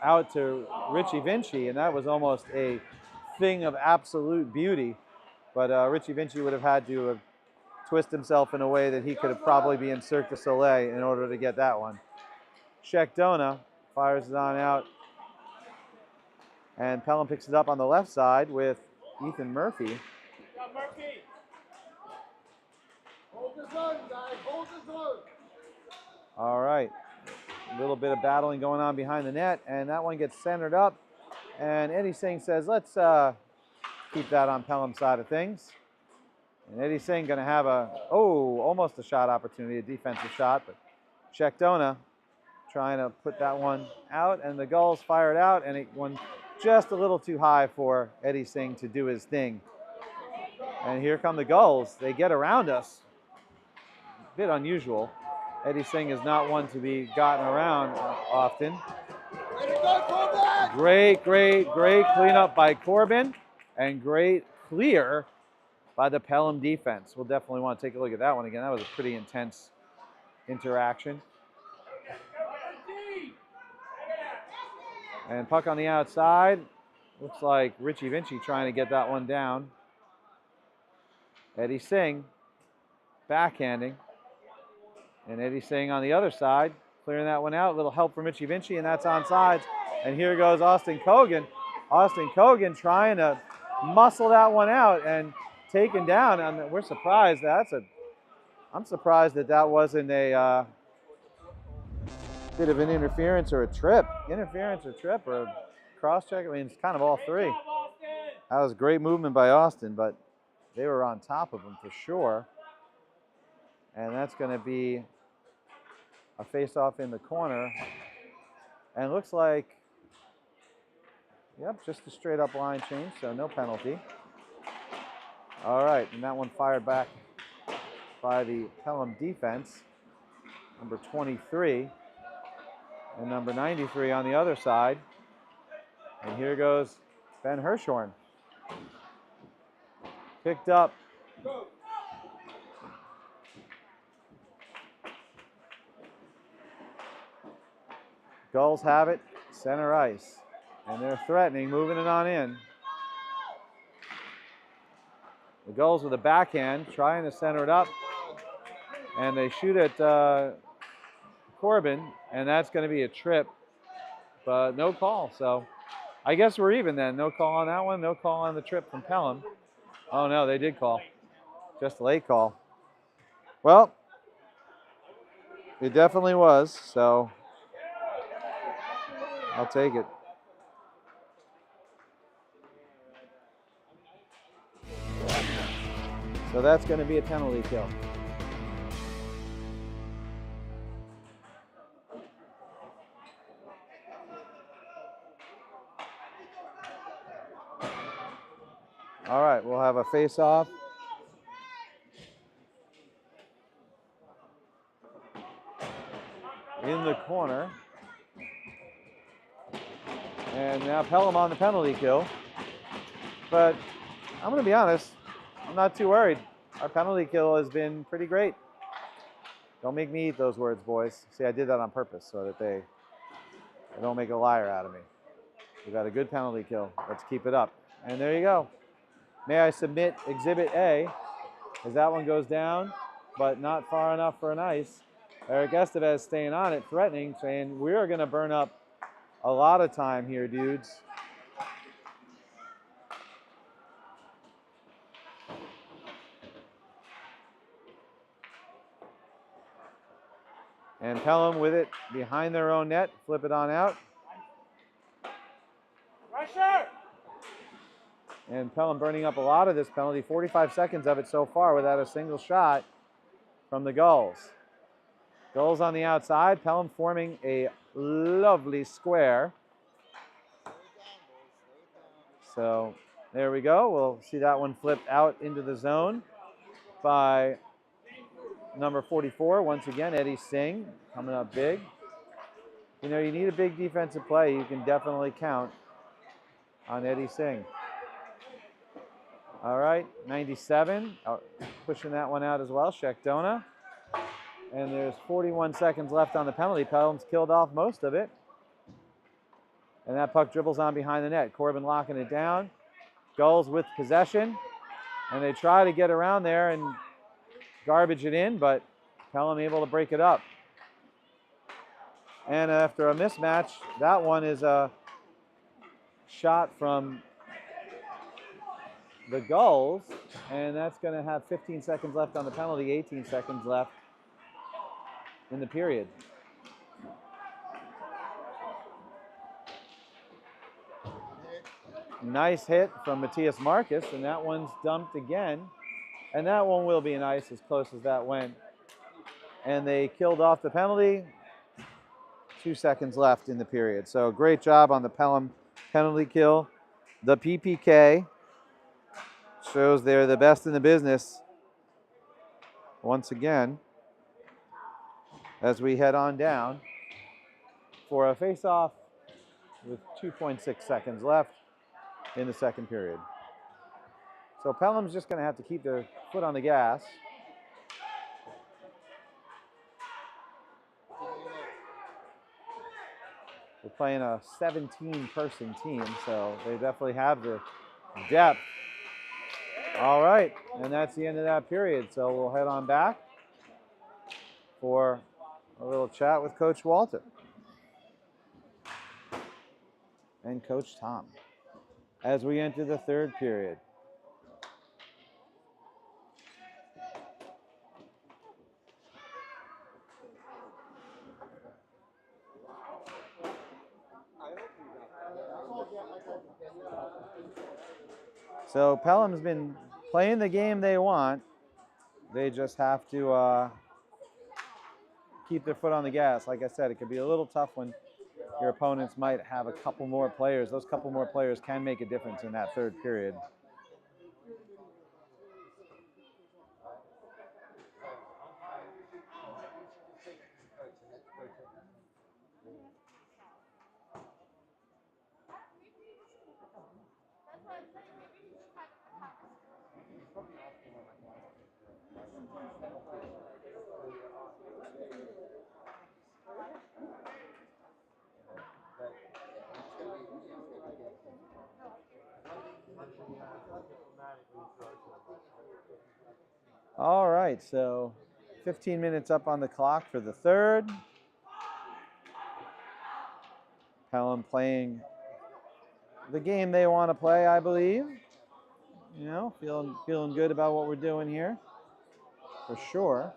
out to Richie Vinci, and that was almost a thing of absolute beauty. But Richie Vinci would have had to have twisted himself in a way that he could have probably been in Cirque du Soleil in order to get that one. Sheckdona fires it on out, and Pelham picks it up on the left side with Ethan Murphy. Hold the zone, guys. Hold the zone. All right. A little bit of battling going on behind the net, and that one gets centered up. And Eddie Singh says, let's keep that on Pelham's side of things. And Eddie Singh going to have almost a shot opportunity, a defensive shot, but Sheckdona trying to put that one out, and the Gulls fire it out, and it went just a little too high for Eddie Singh to do his thing. And here come the Gulls. They get around us. A bit unusual. Eddie Singh is not one to be gotten around often. Great cleanup by Corbin, and great clear by the Pelham defense. We'll definitely want to take a look at that one again. That was a pretty intense interaction. And puck on the outside. Looks like Richie Vinci trying to get that one down. Eddie Singh backhanding. And Eddie Singh on the other side, clearing that one out. A little help from Richie Vinci, and that's onside. And here goes Austin Kogan. Austin Kogan trying to muscle that one out and taken down. And we're surprised. I'm surprised that wasn't a bit of an interference or a trip. Interference or trip or a cross check. I mean, it's kind of all three. That was great movement by Austin, but they were on top of him for sure. And that's going to be a face-off in the corner. And it looks like, yep, just a straight-up line change, so no penalty. All right, and that one fired back by the Pelham defense, number 23, and number 93 on the other side. And here goes Ben Hirschhorn. Picked up. Gulls have it, center ice. And they're threatening, moving it on in. The Gulls with a backhand, trying to center it up. And they shoot at Corbin, and that's going to be a trip. But no call, so I guess we're even then. No call on that one, no call on the trip from Pelham. Oh no, they did call. Just a late call. Well, it definitely was, so I'll take it. So that's going to be a penalty kill. All right, we'll have a face-off. In the corner. And now Pelham on the penalty kill. But I'm going to be honest, I'm not too worried. Our penalty kill has been pretty great. Don't make me eat those words, boys. See, I did that on purpose so that they don't make a liar out of me. We got a good penalty kill. Let's keep it up. And there you go. May I submit Exhibit A, as that one goes down, but not far enough for an ice. Eric Estevez staying on it, threatening, saying, we're going to burn up a lot of time here, dudes. And Pelham with it behind their own net, flip it on out. Pressure! And Pelham burning up a lot of this penalty, 45 seconds of it so far without a single shot from the Gulls. Gulls on the outside, Pelham forming a lovely square. So there we go. We'll see that one flipped out into the zone by number 44. Once again, Eddie Singh coming up big. You know, you need a big defensive play. You can definitely count on Eddie Singh. All right, 97, pushing that one out as well, Shekdona. And there's 41 seconds left on the penalty. Pelham's killed off most of it. And that puck dribbles on behind the net. Corbin locking it down. Gulls with possession. And they try to get around there and garbage it in, but Pelham able to break it up. And after a mismatch, that one is a shot from the Gulls, and that's going to have 15 seconds left on the penalty, 18 seconds left in the period. Nice hit from Matthias Marcus, and that one's dumped again. And that one will be an ice as close as that went. And they killed off the penalty. 2 seconds left in the period. So great job on the Pelham penalty kill. The PPK shows they're the best in the business once again as we head on down for a face-off with 2.6 seconds left in the second period. So Pelham's just going to have to keep their foot on the gas. We're playing a 17-person team, so they definitely have the depth. All right, and that's the end of that period. So we'll head on back for a little chat with Coach Walter and Coach Tom. as we enter the third period. So Pelham's been playing the game they want. They just have to keep their foot on the gas. Like I said, it could be a little tough when your opponents might have a couple more players. Those couple more players can make a difference in that third period. All right, so 15 minutes up on the clock for the third. Pelham playing the game they want to play, I believe. You know, feeling good about what we're doing here, for sure.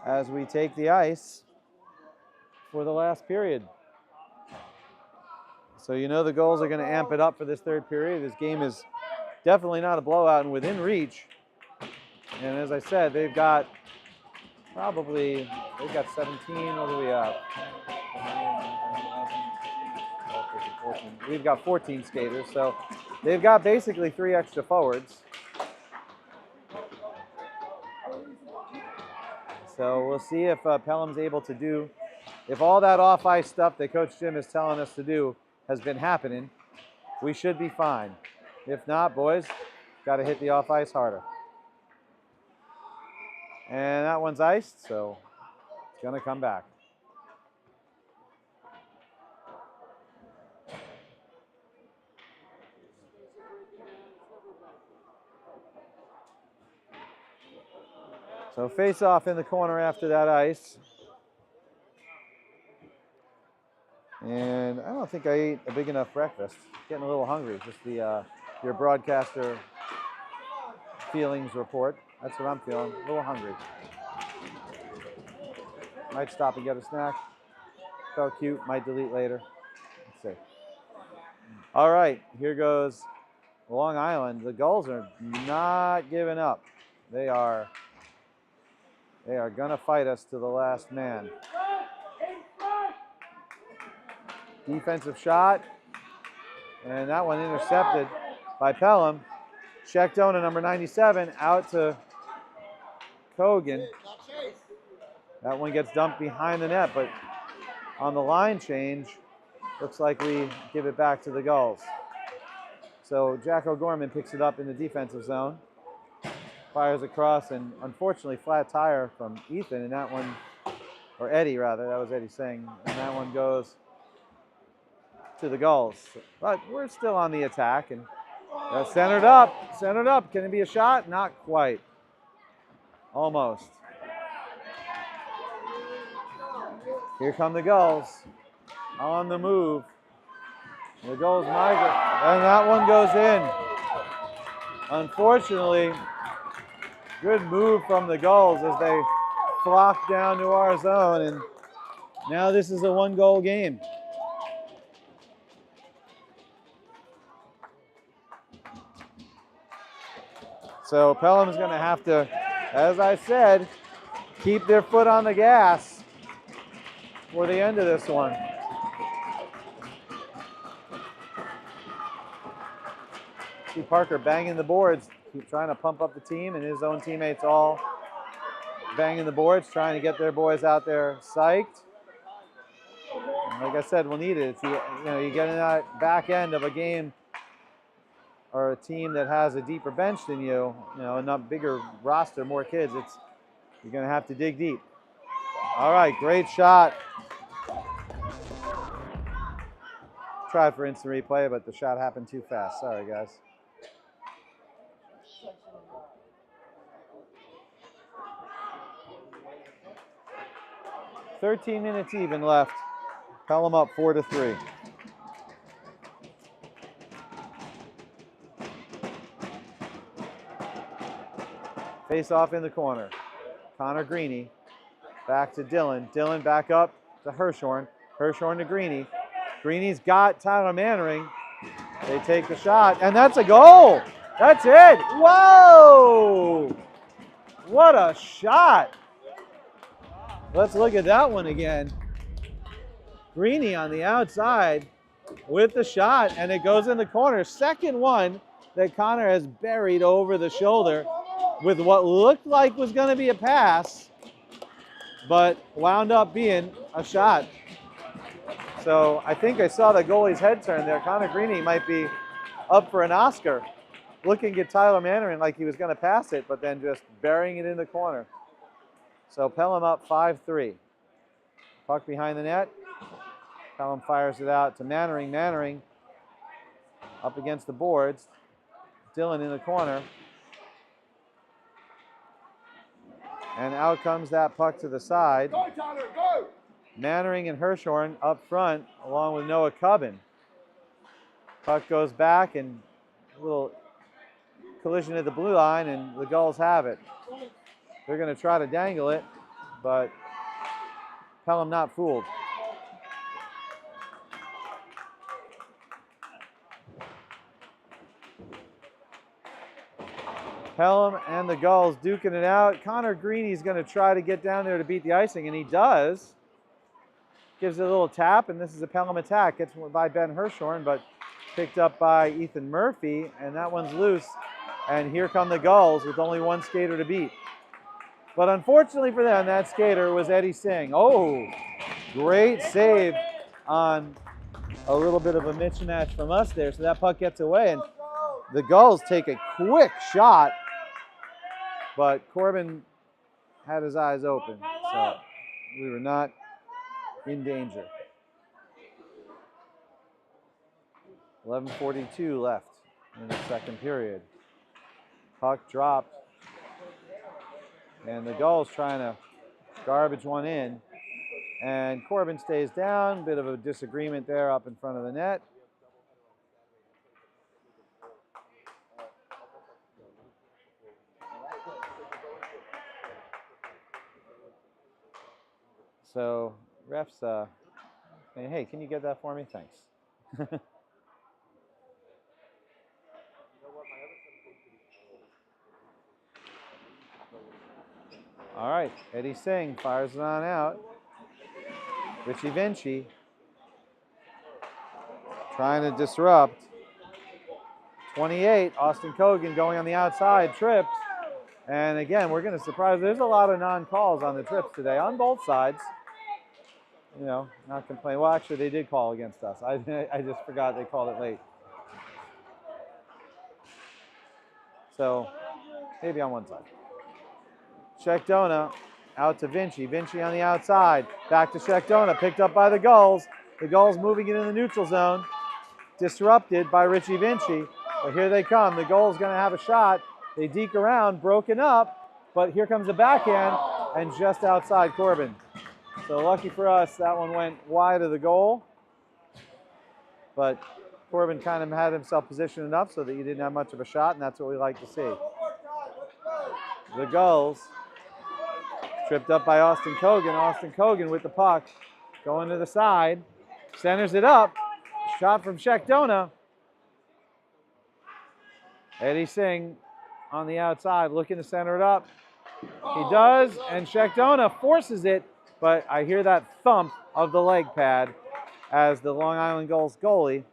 As we take the ice for the last period. So you know the Gulls are going to amp it up for this third period. This game is definitely not a blowout and within reach. And as I said, they've got 17, what do we have? 14. We've got 14 skaters, so they've got basically 3 extra forwards. So we'll see if Pelham's able to do, if all that off-ice stuff that Coach Jim is telling us to do has been happening, we should be fine. If not, boys, got to hit the off-ice harder. And that one's iced, so it's going to come back. So face off in the corner after that ice. And I don't think I ate a big enough breakfast. Getting a little hungry. Just the your broadcaster feelings report. That's what I'm feeling. A little hungry. Might stop and get a snack. Felt cute. Might delete later. Let's see. All right, here goes Long Island. The Gulls are not giving up. They are gonna fight us to the last man. Defensive shot, and that one intercepted by Pelham. Checked down to number 97, out to Kogan. That one gets dumped behind the net, but on the line change, looks like we give it back to the Gulls. So Jack O'Gorman picks it up in the defensive zone, fires across, and unfortunately flat tire from Ethan, and that one, or Eddie rather, that was Eddie Singh, and that one goes to the Gulls. But we're still on the attack, and centered up. Can it be a shot? Not quite. Almost. Here come the Gulls on the move. The Gulls migrate, and that one goes in. Unfortunately, good move from the Gulls as they flock down to our zone, and now this is a 1-goal game. So Pelham's going to have to, as I said, keep their foot on the gas for the end of this one. See Parker banging the boards, keep trying to pump up the team, and his own teammates all banging the boards, trying to get their boys out there psyched. And like I said, we'll need it. You get in that back end of a game or a team that has a deeper bench than you, a not bigger roster, more kids, you're going to have to dig deep. All right, great shot. Tried for instant replay, but the shot happened too fast. Sorry, guys. "13 minutes even left Pelham up 4-3. Face off in the corner. Connor Greeny back to Dylan. Dylan back up to Hirshhorn. Hirshhorn to Greeny. Greeny's got Tyler Mannering. They take the shot, and that's a goal. That's it. Whoa! What a shot. Let's look at that one again. Greeny on the outside with the shot, and it goes in the corner. Second one that Connor has buried over the shoulder with what looked like was going to be a pass, but wound up being a shot. So I think I saw the goalie's head turn there. Connor Greeny might be up for an Oscar, looking at Tyler Mannering like he was going to pass it, but then just burying it in the corner. So Pelham up 5-3. Puck behind the net. Pelham fires it out to Mannering. Mannering up against the boards. Dylan in the corner. And out comes that puck to the side. Go, Tyler, go! Mannering and Hirshhorn up front, along with Noah Cubbin. Puck goes back, and a little collision at the blue line, and the Gulls have it. They're going to try to dangle it, but Pelham not fooled. Pelham and the Gulls duking it out. Connor Greeny's going to try to get down there to beat the icing, and he does. Gives it a little tap, and this is a Pelham attack. Gets by Ben Hirshhorn, but picked up by Ethan Murphy, and that one's loose. And here come the Gulls with only one skater to beat. But unfortunately for them, that skater was Eddie Singh. Oh, great save on a little bit of a mismatch from us there. So that puck gets away, and the Gulls take a quick shot, but Corbin had his eyes open, so we were not in danger. 11:42 left in the second period. Puck dropped, and the Gulls trying to garbage one in, and Corbin stays down. Bit of a disagreement there up in front of the net. So refs saying, hey, can you get that for me? Thanks. All right, Eddie Singh fires it on out. Richie Vinci trying to disrupt. 28, Austin Kogan going on the outside, trips. And again, we're going to surprise. There's a lot of non-calls on the trips today on both sides. You know, not complaining. Well, actually, they did call against us. I just forgot they called it late. So maybe on one side. Shekdona out to Vinci. Vinci on the outside. Back to Shekdona. Picked up by the Gulls. The Gulls moving it in the neutral zone. Disrupted by Richie Vinci. But here they come. The Gulls going to have a shot. They deke around, broken up. But here comes the backhand, and just outside Corbin. So lucky for us, that one went wide of the goal. But Corbin kind of had himself positioned enough so that he didn't have much of a shot, and that's what we like to see. The Gulls tripped up by Austin Kogan. Austin Kogan with the puck going to the side. Centers it up. Shot from Shekdona. Eddie Singh on the outside looking to center it up. He does, and Shekdona forces it, but I hear that thump of the leg pad as the Long Island Gulls goalie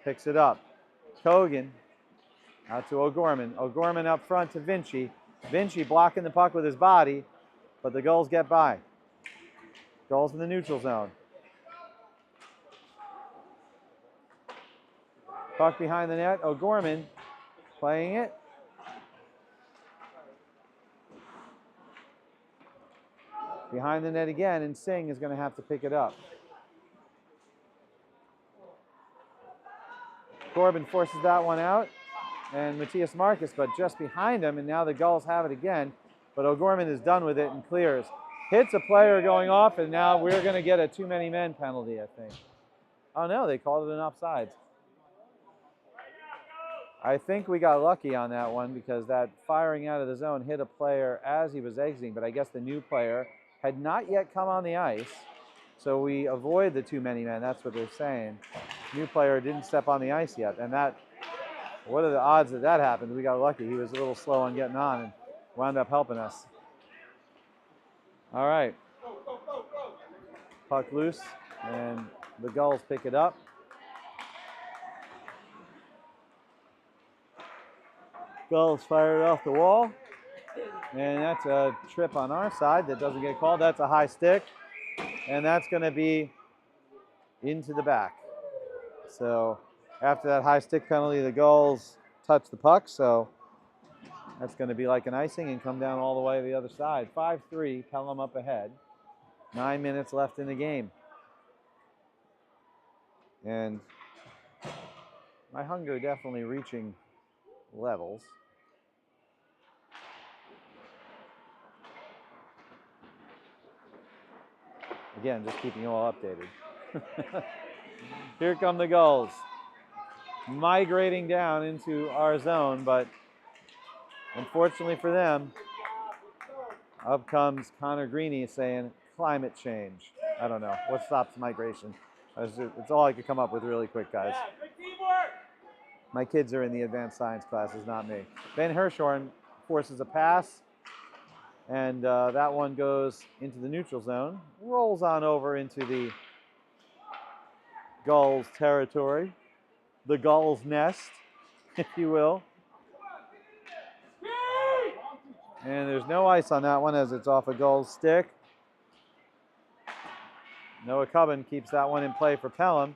picks it up. Kogan out to O'Gorman. O'Gorman up front to Vinci. Vinci blocking the puck with his body, but the Gulls get by. Gulls in the neutral zone. Puck behind the net. O'Gorman playing it. Behind the net again, and Singh is going to have to pick it up. Corbin forces that one out, and Matthias Marcus, but just behind him, and now the Gulls have it again, but O'Gorman is done with it and clears. hits a player going off, and now we're going to get a too many men penalty, I think. Oh no, they called it an offsides. I think we got lucky on that one because that firing out of the zone hit a player as he was exiting, but I guess the new player had not yet come on the ice, so we avoid the too many men. That's what they're saying. New player didn't step on the ice yet, and that, what are the odds that that happened? We got lucky. He was a little slow on getting on and wound up helping us. All right. Puck loose, and the Gulls pick it up. Gulls fire it off the wall, and that's a trip on our side that doesn't get called. That's a high stick, and that's going to be into the back. So after that high stick penalty, the Gulls touch the puck, so that's going to be like an icing and come down all the way to the other side. 5-3, Pelham up ahead. 9 minutes left in the game. And my hunger definitely reaching levels. Again, just keeping you all updated. Here come the Gulls. Migrating down into our zone, but unfortunately for them, up comes Connor Greeny saying climate change. I don't know. What stops migration? It's all I could come up with really quick, guys. My kids are in the advanced science classes, not me. Ben Hirschhorn forces a pass, and that one goes into the neutral zone, rolls on over into the Gulls territory, the Gulls nest, if you will. And there's no ice on that one as it's off a Gulls stick. Noah Cubbin keeps that one in play for Pelham.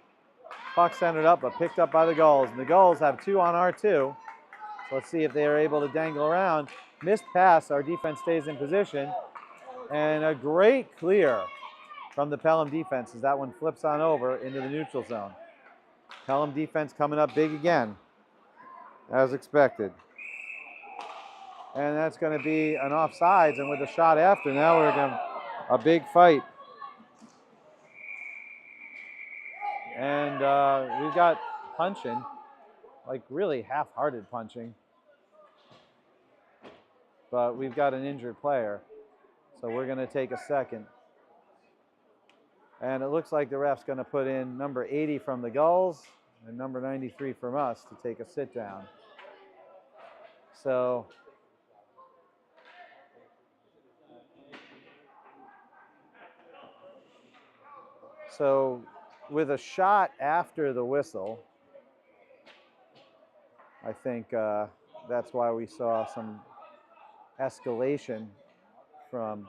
Puck centered up, but picked up by the Gulls. And the Gulls have 2 on our 2. So let's see if they are able to dangle around. Missed pass, our defense stays in position. And a great clear from the Pelham defense as that one flips on over into the neutral zone. Pelham defense coming up big again, as expected. And that's going to be an offsides, and with a shot after, now we're going to a big fight. And we've got punching, like really half-hearted punching. But we've got an injured player, so we're going to take a second. And it looks like the ref's going to put in number 80 from the Gulls and number 93 from us to take a sit down. So with a shot after the whistle, I think that's why we saw some escalation from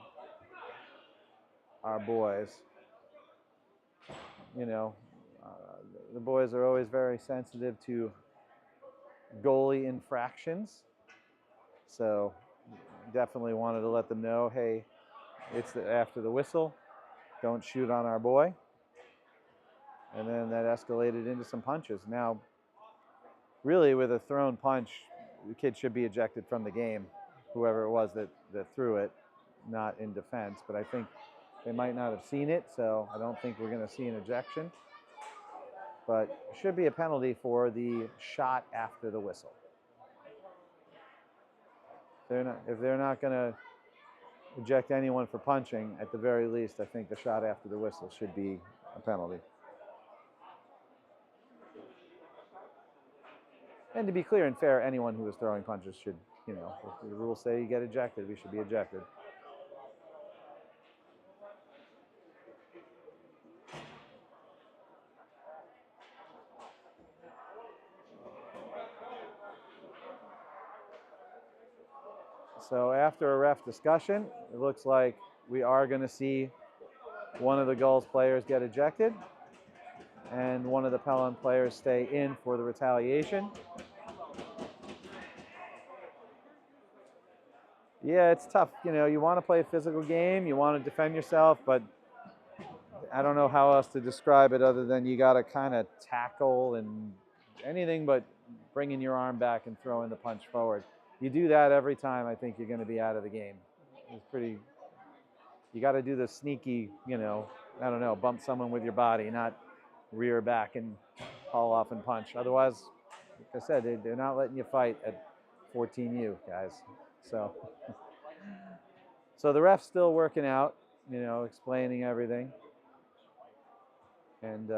our boys. You know, the boys are always very sensitive to goalie infractions. So definitely wanted to let them know, hey, it's after the whistle. Don't shoot on our boy. And then that escalated into some punches. Now, really with a thrown punch, the kid should be ejected from the game, whoever it was that threw it, not in defense. But I think they might not have seen it, so I don't think we're going to see an ejection. But it should be a penalty for the shot after the whistle. If they're not going to eject anyone for punching, at the very least, I think the shot after the whistle should be a penalty. And to be clear and fair, anyone who is throwing punches should, you know, if the rules say you get ejected, we should be ejected. So after a ref discussion, it looks like we are going to see one of the Gulls players get ejected and one of the Pelham players stay in for the retaliation. Yeah, it's tough. You know, you want to play a physical game, you want to defend yourself, but I don't know how else to describe it other than you got to kind of tackle and anything but bringing your arm back and throwing the punch forward. You do that every time, I think you're going to be out of the game. It's pretty You got to do the sneaky, you know, I don't know, bump someone with your body, not rear back and haul off and punch. Otherwise, like I said, they're not letting you fight at 14U, guys. So, so the ref's still working out, you know, explaining everything. And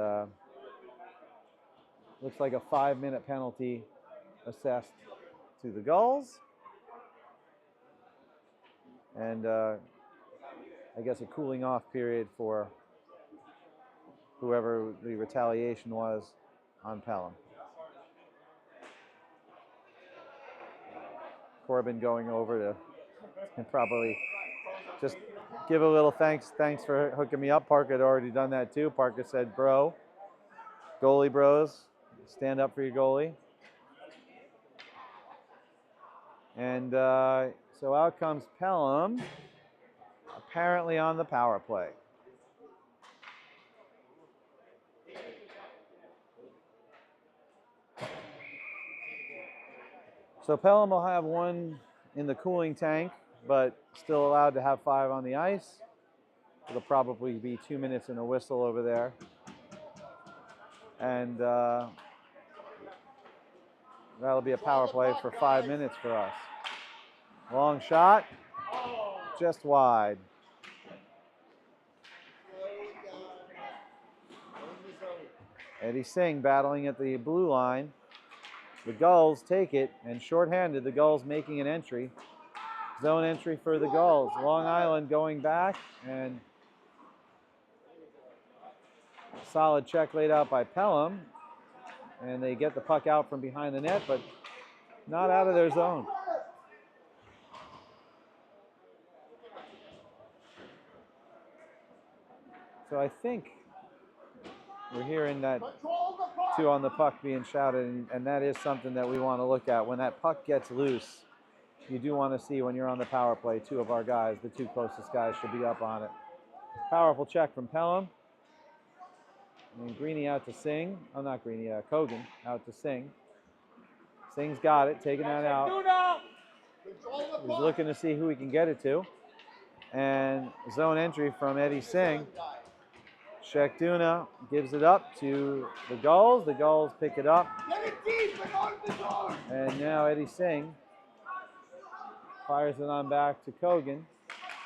looks like a 5-minute penalty assessed to the Gulls. And I guess a cooling off period for whoever the retaliation was on Pelham. Corbin going over to and probably just give a little thanks for hooking me up. Parker had already done that too. Parker said, bro, goalie bros, stand up for your goalie. And so out comes Pelham, apparently on the power play. So Pelham will have one in the cooling tank, but still allowed to have 5 on the ice. It'll probably be 2 minutes and a whistle over there. And that'll be a power play for 5 minutes for us. Long shot, just wide. Eddie Singh battling at the blue line. The Gulls take it, and shorthanded, the Gulls making an entry. Zone entry for the Gulls. Long Island going back, and solid check laid out by Pelham. And they get the puck out from behind the net, but not out of their zone. So I think we're hearing that 2 on the puck being shouted, and that is something that we want to look at. When that puck gets loose, you do want to see when you're on the power play, 2 of our guys, the 2 closest guys, should be up on it. Powerful check from Pelham. And Greeny out to Singh. Oh, not Greeny, Kogan out to Singh. Singh's got it, taking that out. He's looking to see who he can get it to. And zone entry from Eddie Singh. Shekduna gives it up to the Gulls. The Gulls pick it up. And now Eddie Singh fires it on back to Kogan.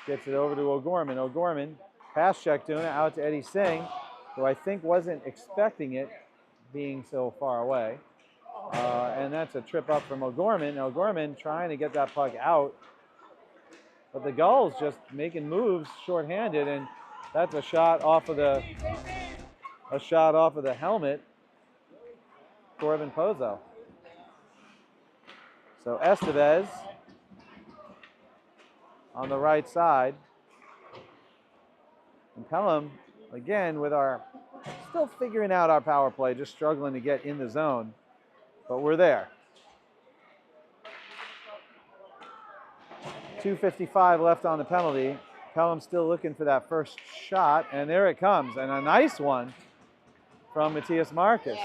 Gets it over to O'Gorman. O'Gorman past Shekduna out to Eddie Singh, who I think wasn't expecting it being so far away. And that's a trip up from O'Gorman. O'Gorman trying to get that puck out. But the Gulls just making moves shorthanded, and that's a shot off of the helmet. Corbin Pozo. So Estevez on the right side. And Pelham, again, with our still figuring out our power play, just struggling to get in the zone. But we're there. 2:55 left on the penalty. Pelham still looking for that first shot, and there it comes, and a nice one from Matthias Marcus.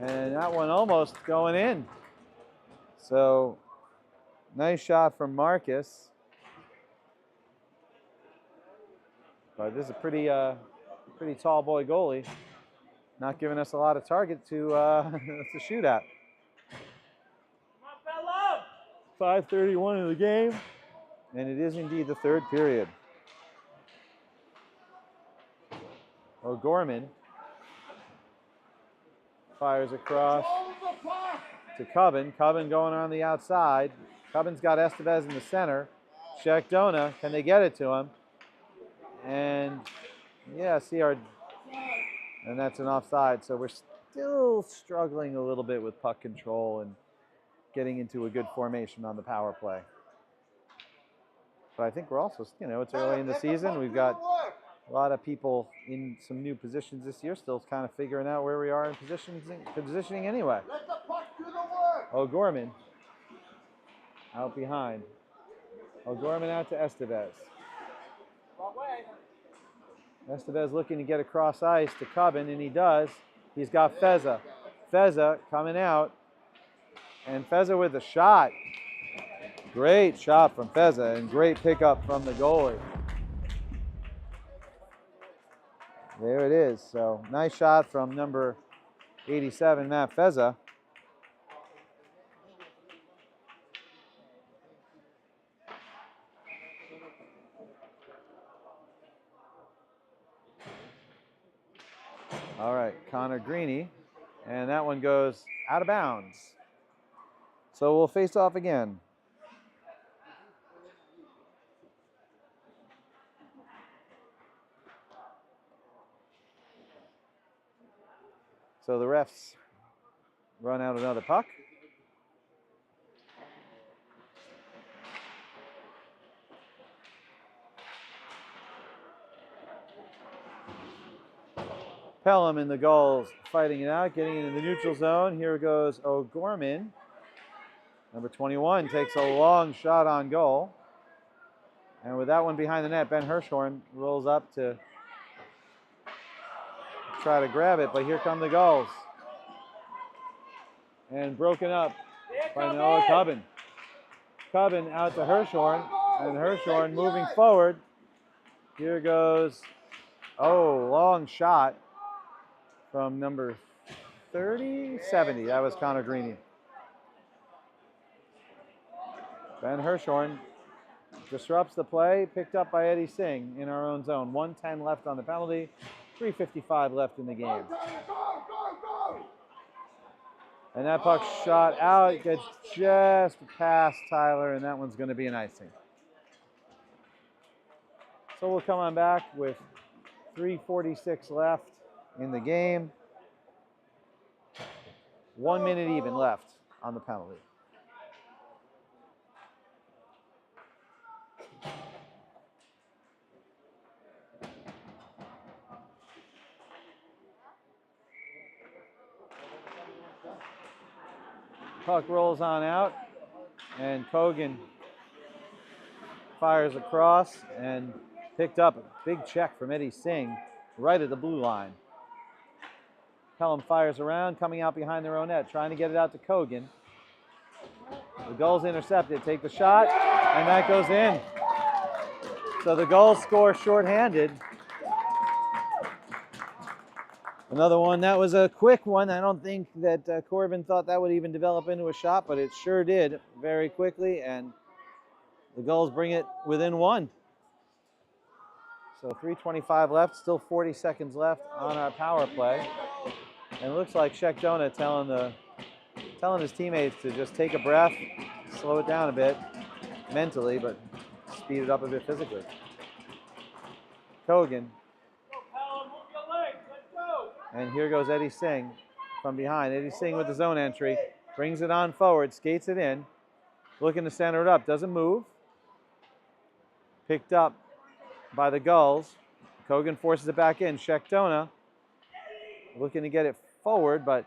And that one almost going in. So, nice shot from Marcus. But this is a pretty tall boy goalie. Not giving us a lot of target to shoot at. 5:31 in the game, and it is indeed the 3rd period. O'Gorman fires across to Cubbin. Cubbin going on the outside. Cubbin's got Estevez in the center. Shekdona, can they get it to him? And yeah, and that's an offside. So we're still struggling a little bit with puck control and getting into a good formation on the power play. But I think we're also, it's early in the season. We've got a lot of people in some new positions this year, still kind of figuring out where we are in positioning anyway. O'Gorman out behind. O'Gorman out to Estevez. Estevez looking to get across ice to Cubbin, and he does. He's got Feza. Feza coming out. And Feza with a shot. Great shot from Feza and great pickup from the goalie. There it is. So nice shot from number 87, Matt Feza. All right, Connor Greeny. And that one goes out of bounds. So we'll face off again. So the refs run out another puck. Pelham and the Gulls fighting it out, getting into the neutral zone. Here goes O'Gorman. Number 21 takes a long shot on goal. And with that one behind the net, Ben Hirschhorn rolls up to try to grab it, but here come the Gulls. And broken up by Noah Cubbin. Cubbin out to Hirschhorn, and Hirschhorn moving forward. Here goes, long shot from number 70. That was Connor Greeny. Ben Hirschhorn disrupts the play, picked up by Eddie Singh in our own zone. 1:10 left on the penalty, 3:55 left in the game. And that puck shot out, gets just past Tyler, and that one's going to be an icing. So we'll come on back with 3:46 left in the game. 1 minute even left on the penalty. Puck rolls on out, and Kogan fires across and picked up a big check from Eddie Singh right at the blue line. Pelham fires around, coming out behind their own net, trying to get it out to Kogan. The Gulls intercepted, take the shot, and that goes in. So the Gulls score shorthanded. Another one, that was a quick one. I don't think that Corbin thought that would even develop into a shot, but it sure did very quickly, and the Gulls bring it within one. So 3:25 left, still 40 seconds left on our power play. And it looks like Shekdona telling his teammates to just take a breath, slow it down a bit mentally, but speed it up a bit physically. Kogan. And here goes Eddie Singh from behind. Eddie Singh with the zone entry, brings it on forward, skates it in, looking to center it up, doesn't move. Picked up by the Gulls. Kogan forces it back in. Shekdona looking to get it forward, but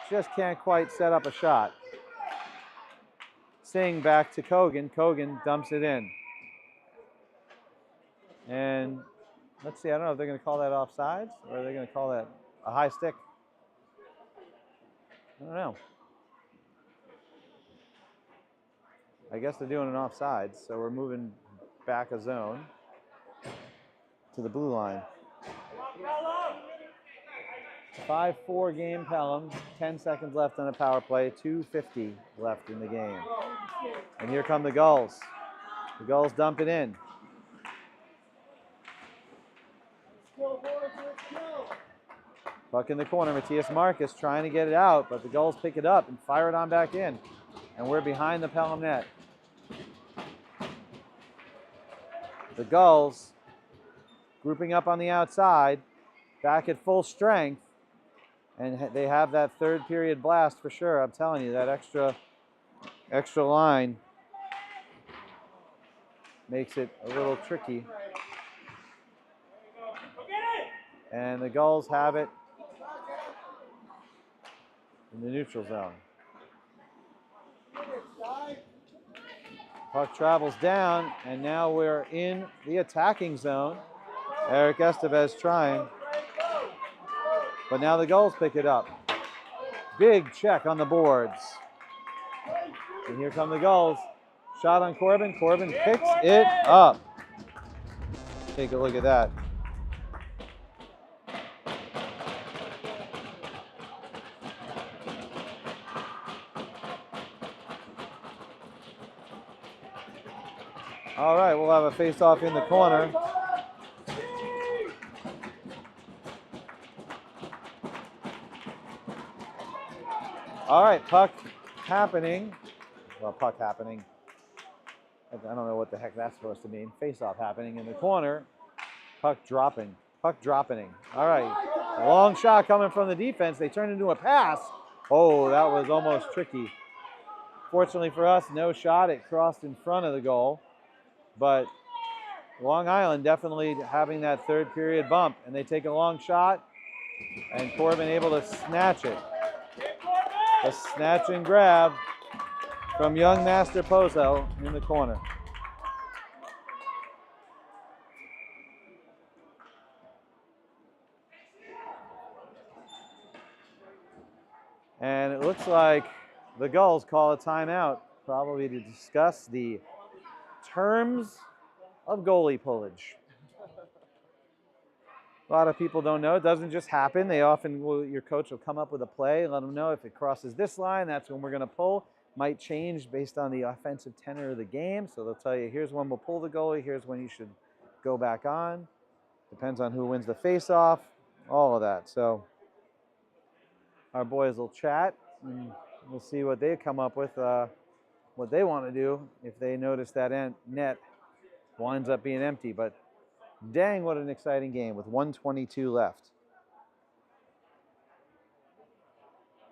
just can't quite set up a shot. Singh back to Kogan. Kogan dumps it in. And let's see, I don't know if they're going to call that offsides or are they going to call that a high stick. I don't know. I guess they're doing an offsides, so we're moving back a zone to the blue line. 5-4 game Pelham, 10 seconds left on a power play, 2:50 left in the game. And here come the Gulls. The Gulls dump it in. Puck in the corner, Matthias Marcus trying to get it out, but the Gulls pick it up and fire it on back in. And we're behind the Pelham net. The Gulls grouping up on the outside, back at full strength, and they have that third period blast for sure. I'm telling you, that extra line makes it a little tricky. And the Gulls have it in the neutral zone. Puck travels down, and now we're in the attacking zone. Eric Estevez trying. But now the Gulls pick it up. Big check on the boards. And here come the Gulls. Shot on Corbin. Corbin picks it up. Take a look at that. All right, we'll have a face-off in the corner. All right, puck happening. Well, puck happening. I don't know what the heck that's supposed to mean. Face-off happening in the corner. Puck dropping. Puck dropping. All right, long shot coming from the defense. They turned into a pass. Oh, that was almost tricky. Fortunately for us, no shot. It crossed in front of the goal. But Long Island definitely having that third period bump. And they take a long shot, and Corbin able to snatch it. A snatch and grab from young Master Pozo in the corner. And it looks like the Gulls call a timeout, probably to discuss the terms of goalie pullage. A lot of people don't know. It doesn't just happen. They often will, your coach will come up with a play and let them know if it crosses this line, that's when we're going to pull. Might change based on the offensive tenor of the game. So they'll tell you, here's when we'll pull the goalie, here's when you should go back on. Depends on who wins the face-off, all of that. So our boys will chat, and we'll see what they come up with, what they want to do if they notice that net winds up being empty. But dang, what an exciting game with 1:22 left.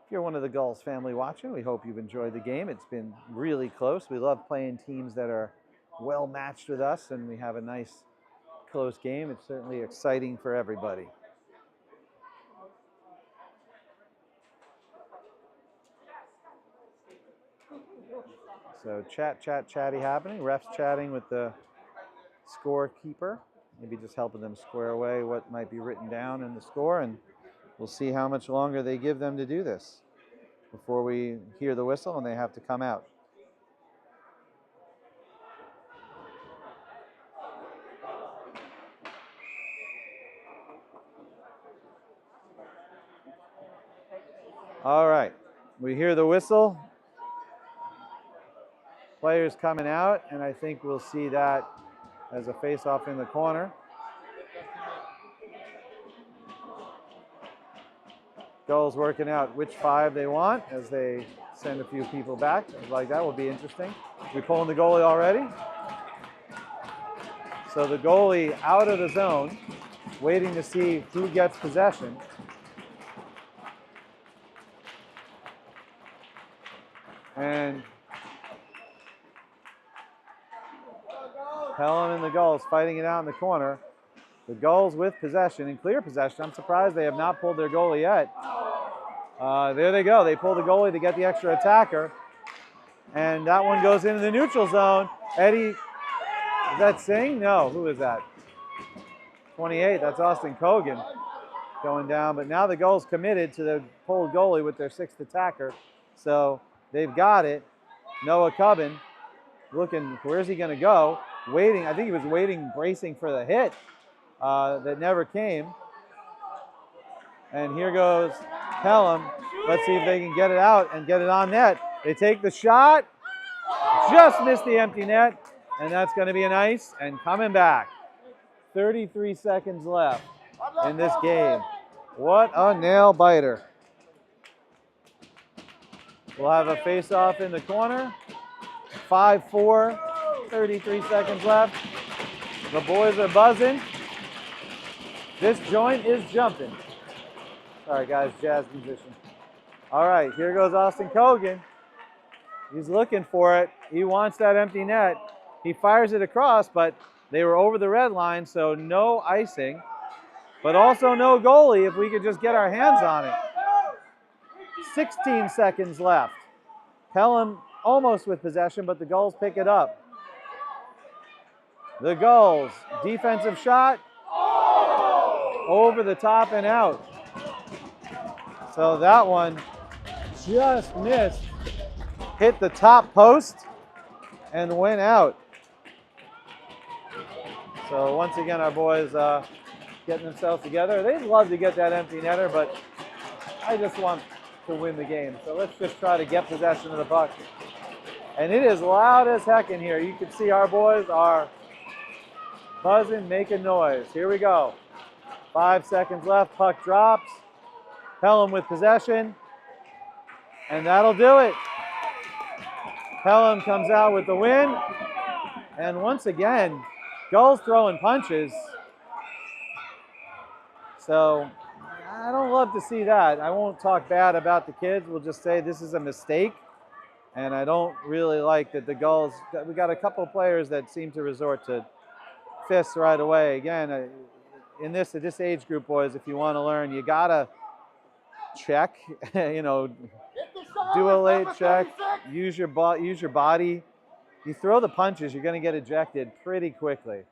If you're one of the Gulls family watching, we hope you've enjoyed the game. It's been really close. We love playing teams that are well matched with us, and we have a nice close game. It's certainly exciting for everybody. So chatty happening. Refs chatting with the scorekeeper. Maybe just helping them square away what might be written down in the score, and we'll see how much longer they give them to do this before we hear the whistle and they have to come out. All right, we hear the whistle. Players coming out, and I think we'll see that as a face-off in the corner. Gulls working out which five they want as they send a few people back. Like that will be interesting. We pulling the goalie already. So the goalie out of the zone, waiting to see who gets possession. And Pelham and the Gulls fighting it out in the corner. The Gulls with possession, in clear possession. I'm surprised they have not pulled their goalie yet. There they go. They pull the goalie to get the extra attacker. And that one goes into the neutral zone. Eddie, is that Singh? No, who is that? 28, that's Austin Kogan going down. But now the Gulls committed to the pulled goalie with their sixth attacker. So they've got it. Noah Cubbin looking, where's he going to go? Waiting, I think he was waiting, bracing for the hit that never came. And here goes Pelham. Let's see if they can get it out and get it on net. They take the shot, just missed the empty net, and that's going to be an ice and coming back. 33 seconds left in this game. What a nail biter. We'll have a face-off in the corner. 5-4. 33 seconds left. The boys are buzzing. This joint is jumping. Sorry guys, jazz musician. All right, here goes Austin Kogan. He's looking for it. He wants that empty net. He fires it across, but they were over the red line, so no icing, but also no goalie if we could just get our hands on it. 16 seconds left. Pelham almost with possession, but the Gulls pick it up. The Gulls, defensive shot, over the top and out. So that one just missed, hit the top post, and went out. So once again, our boys getting themselves together. They'd love to get that empty netter, but I just want to win the game. So let's just try to get possession of the puck. And it is loud as heck in here. You can see our boys are buzzing, making noise. Here we go. 5 seconds left, puck drops. Pelham with possession, and that'll do it. Pelham comes out with the win, and once again, Gulls throwing punches. So I don't love to see that. I won't talk bad about the kids. We'll just say this is a mistake, and I don't really like that the Gulls, we got a couple of players that seem to resort to fists right away. Again, at this age group, boys, if you want to learn, you gotta check, you know, do a late check, use your body. You throw the punches, you're going to get ejected pretty quickly.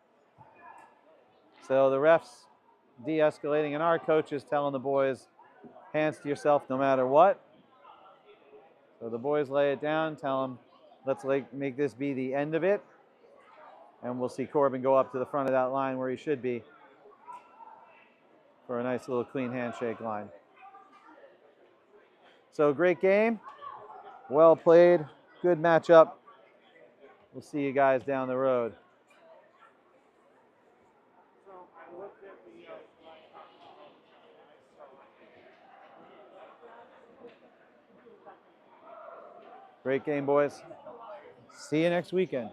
So the refs de-escalating, and our coaches telling the boys, hands to yourself no matter what. So the boys lay it down, tell them, let's make this be the end of it. And we'll see Corbin go up to the front of that line where he should be for a nice little clean handshake line. So great game, well played, good matchup. We'll see you guys down the road. Great game, boys. See you next weekend.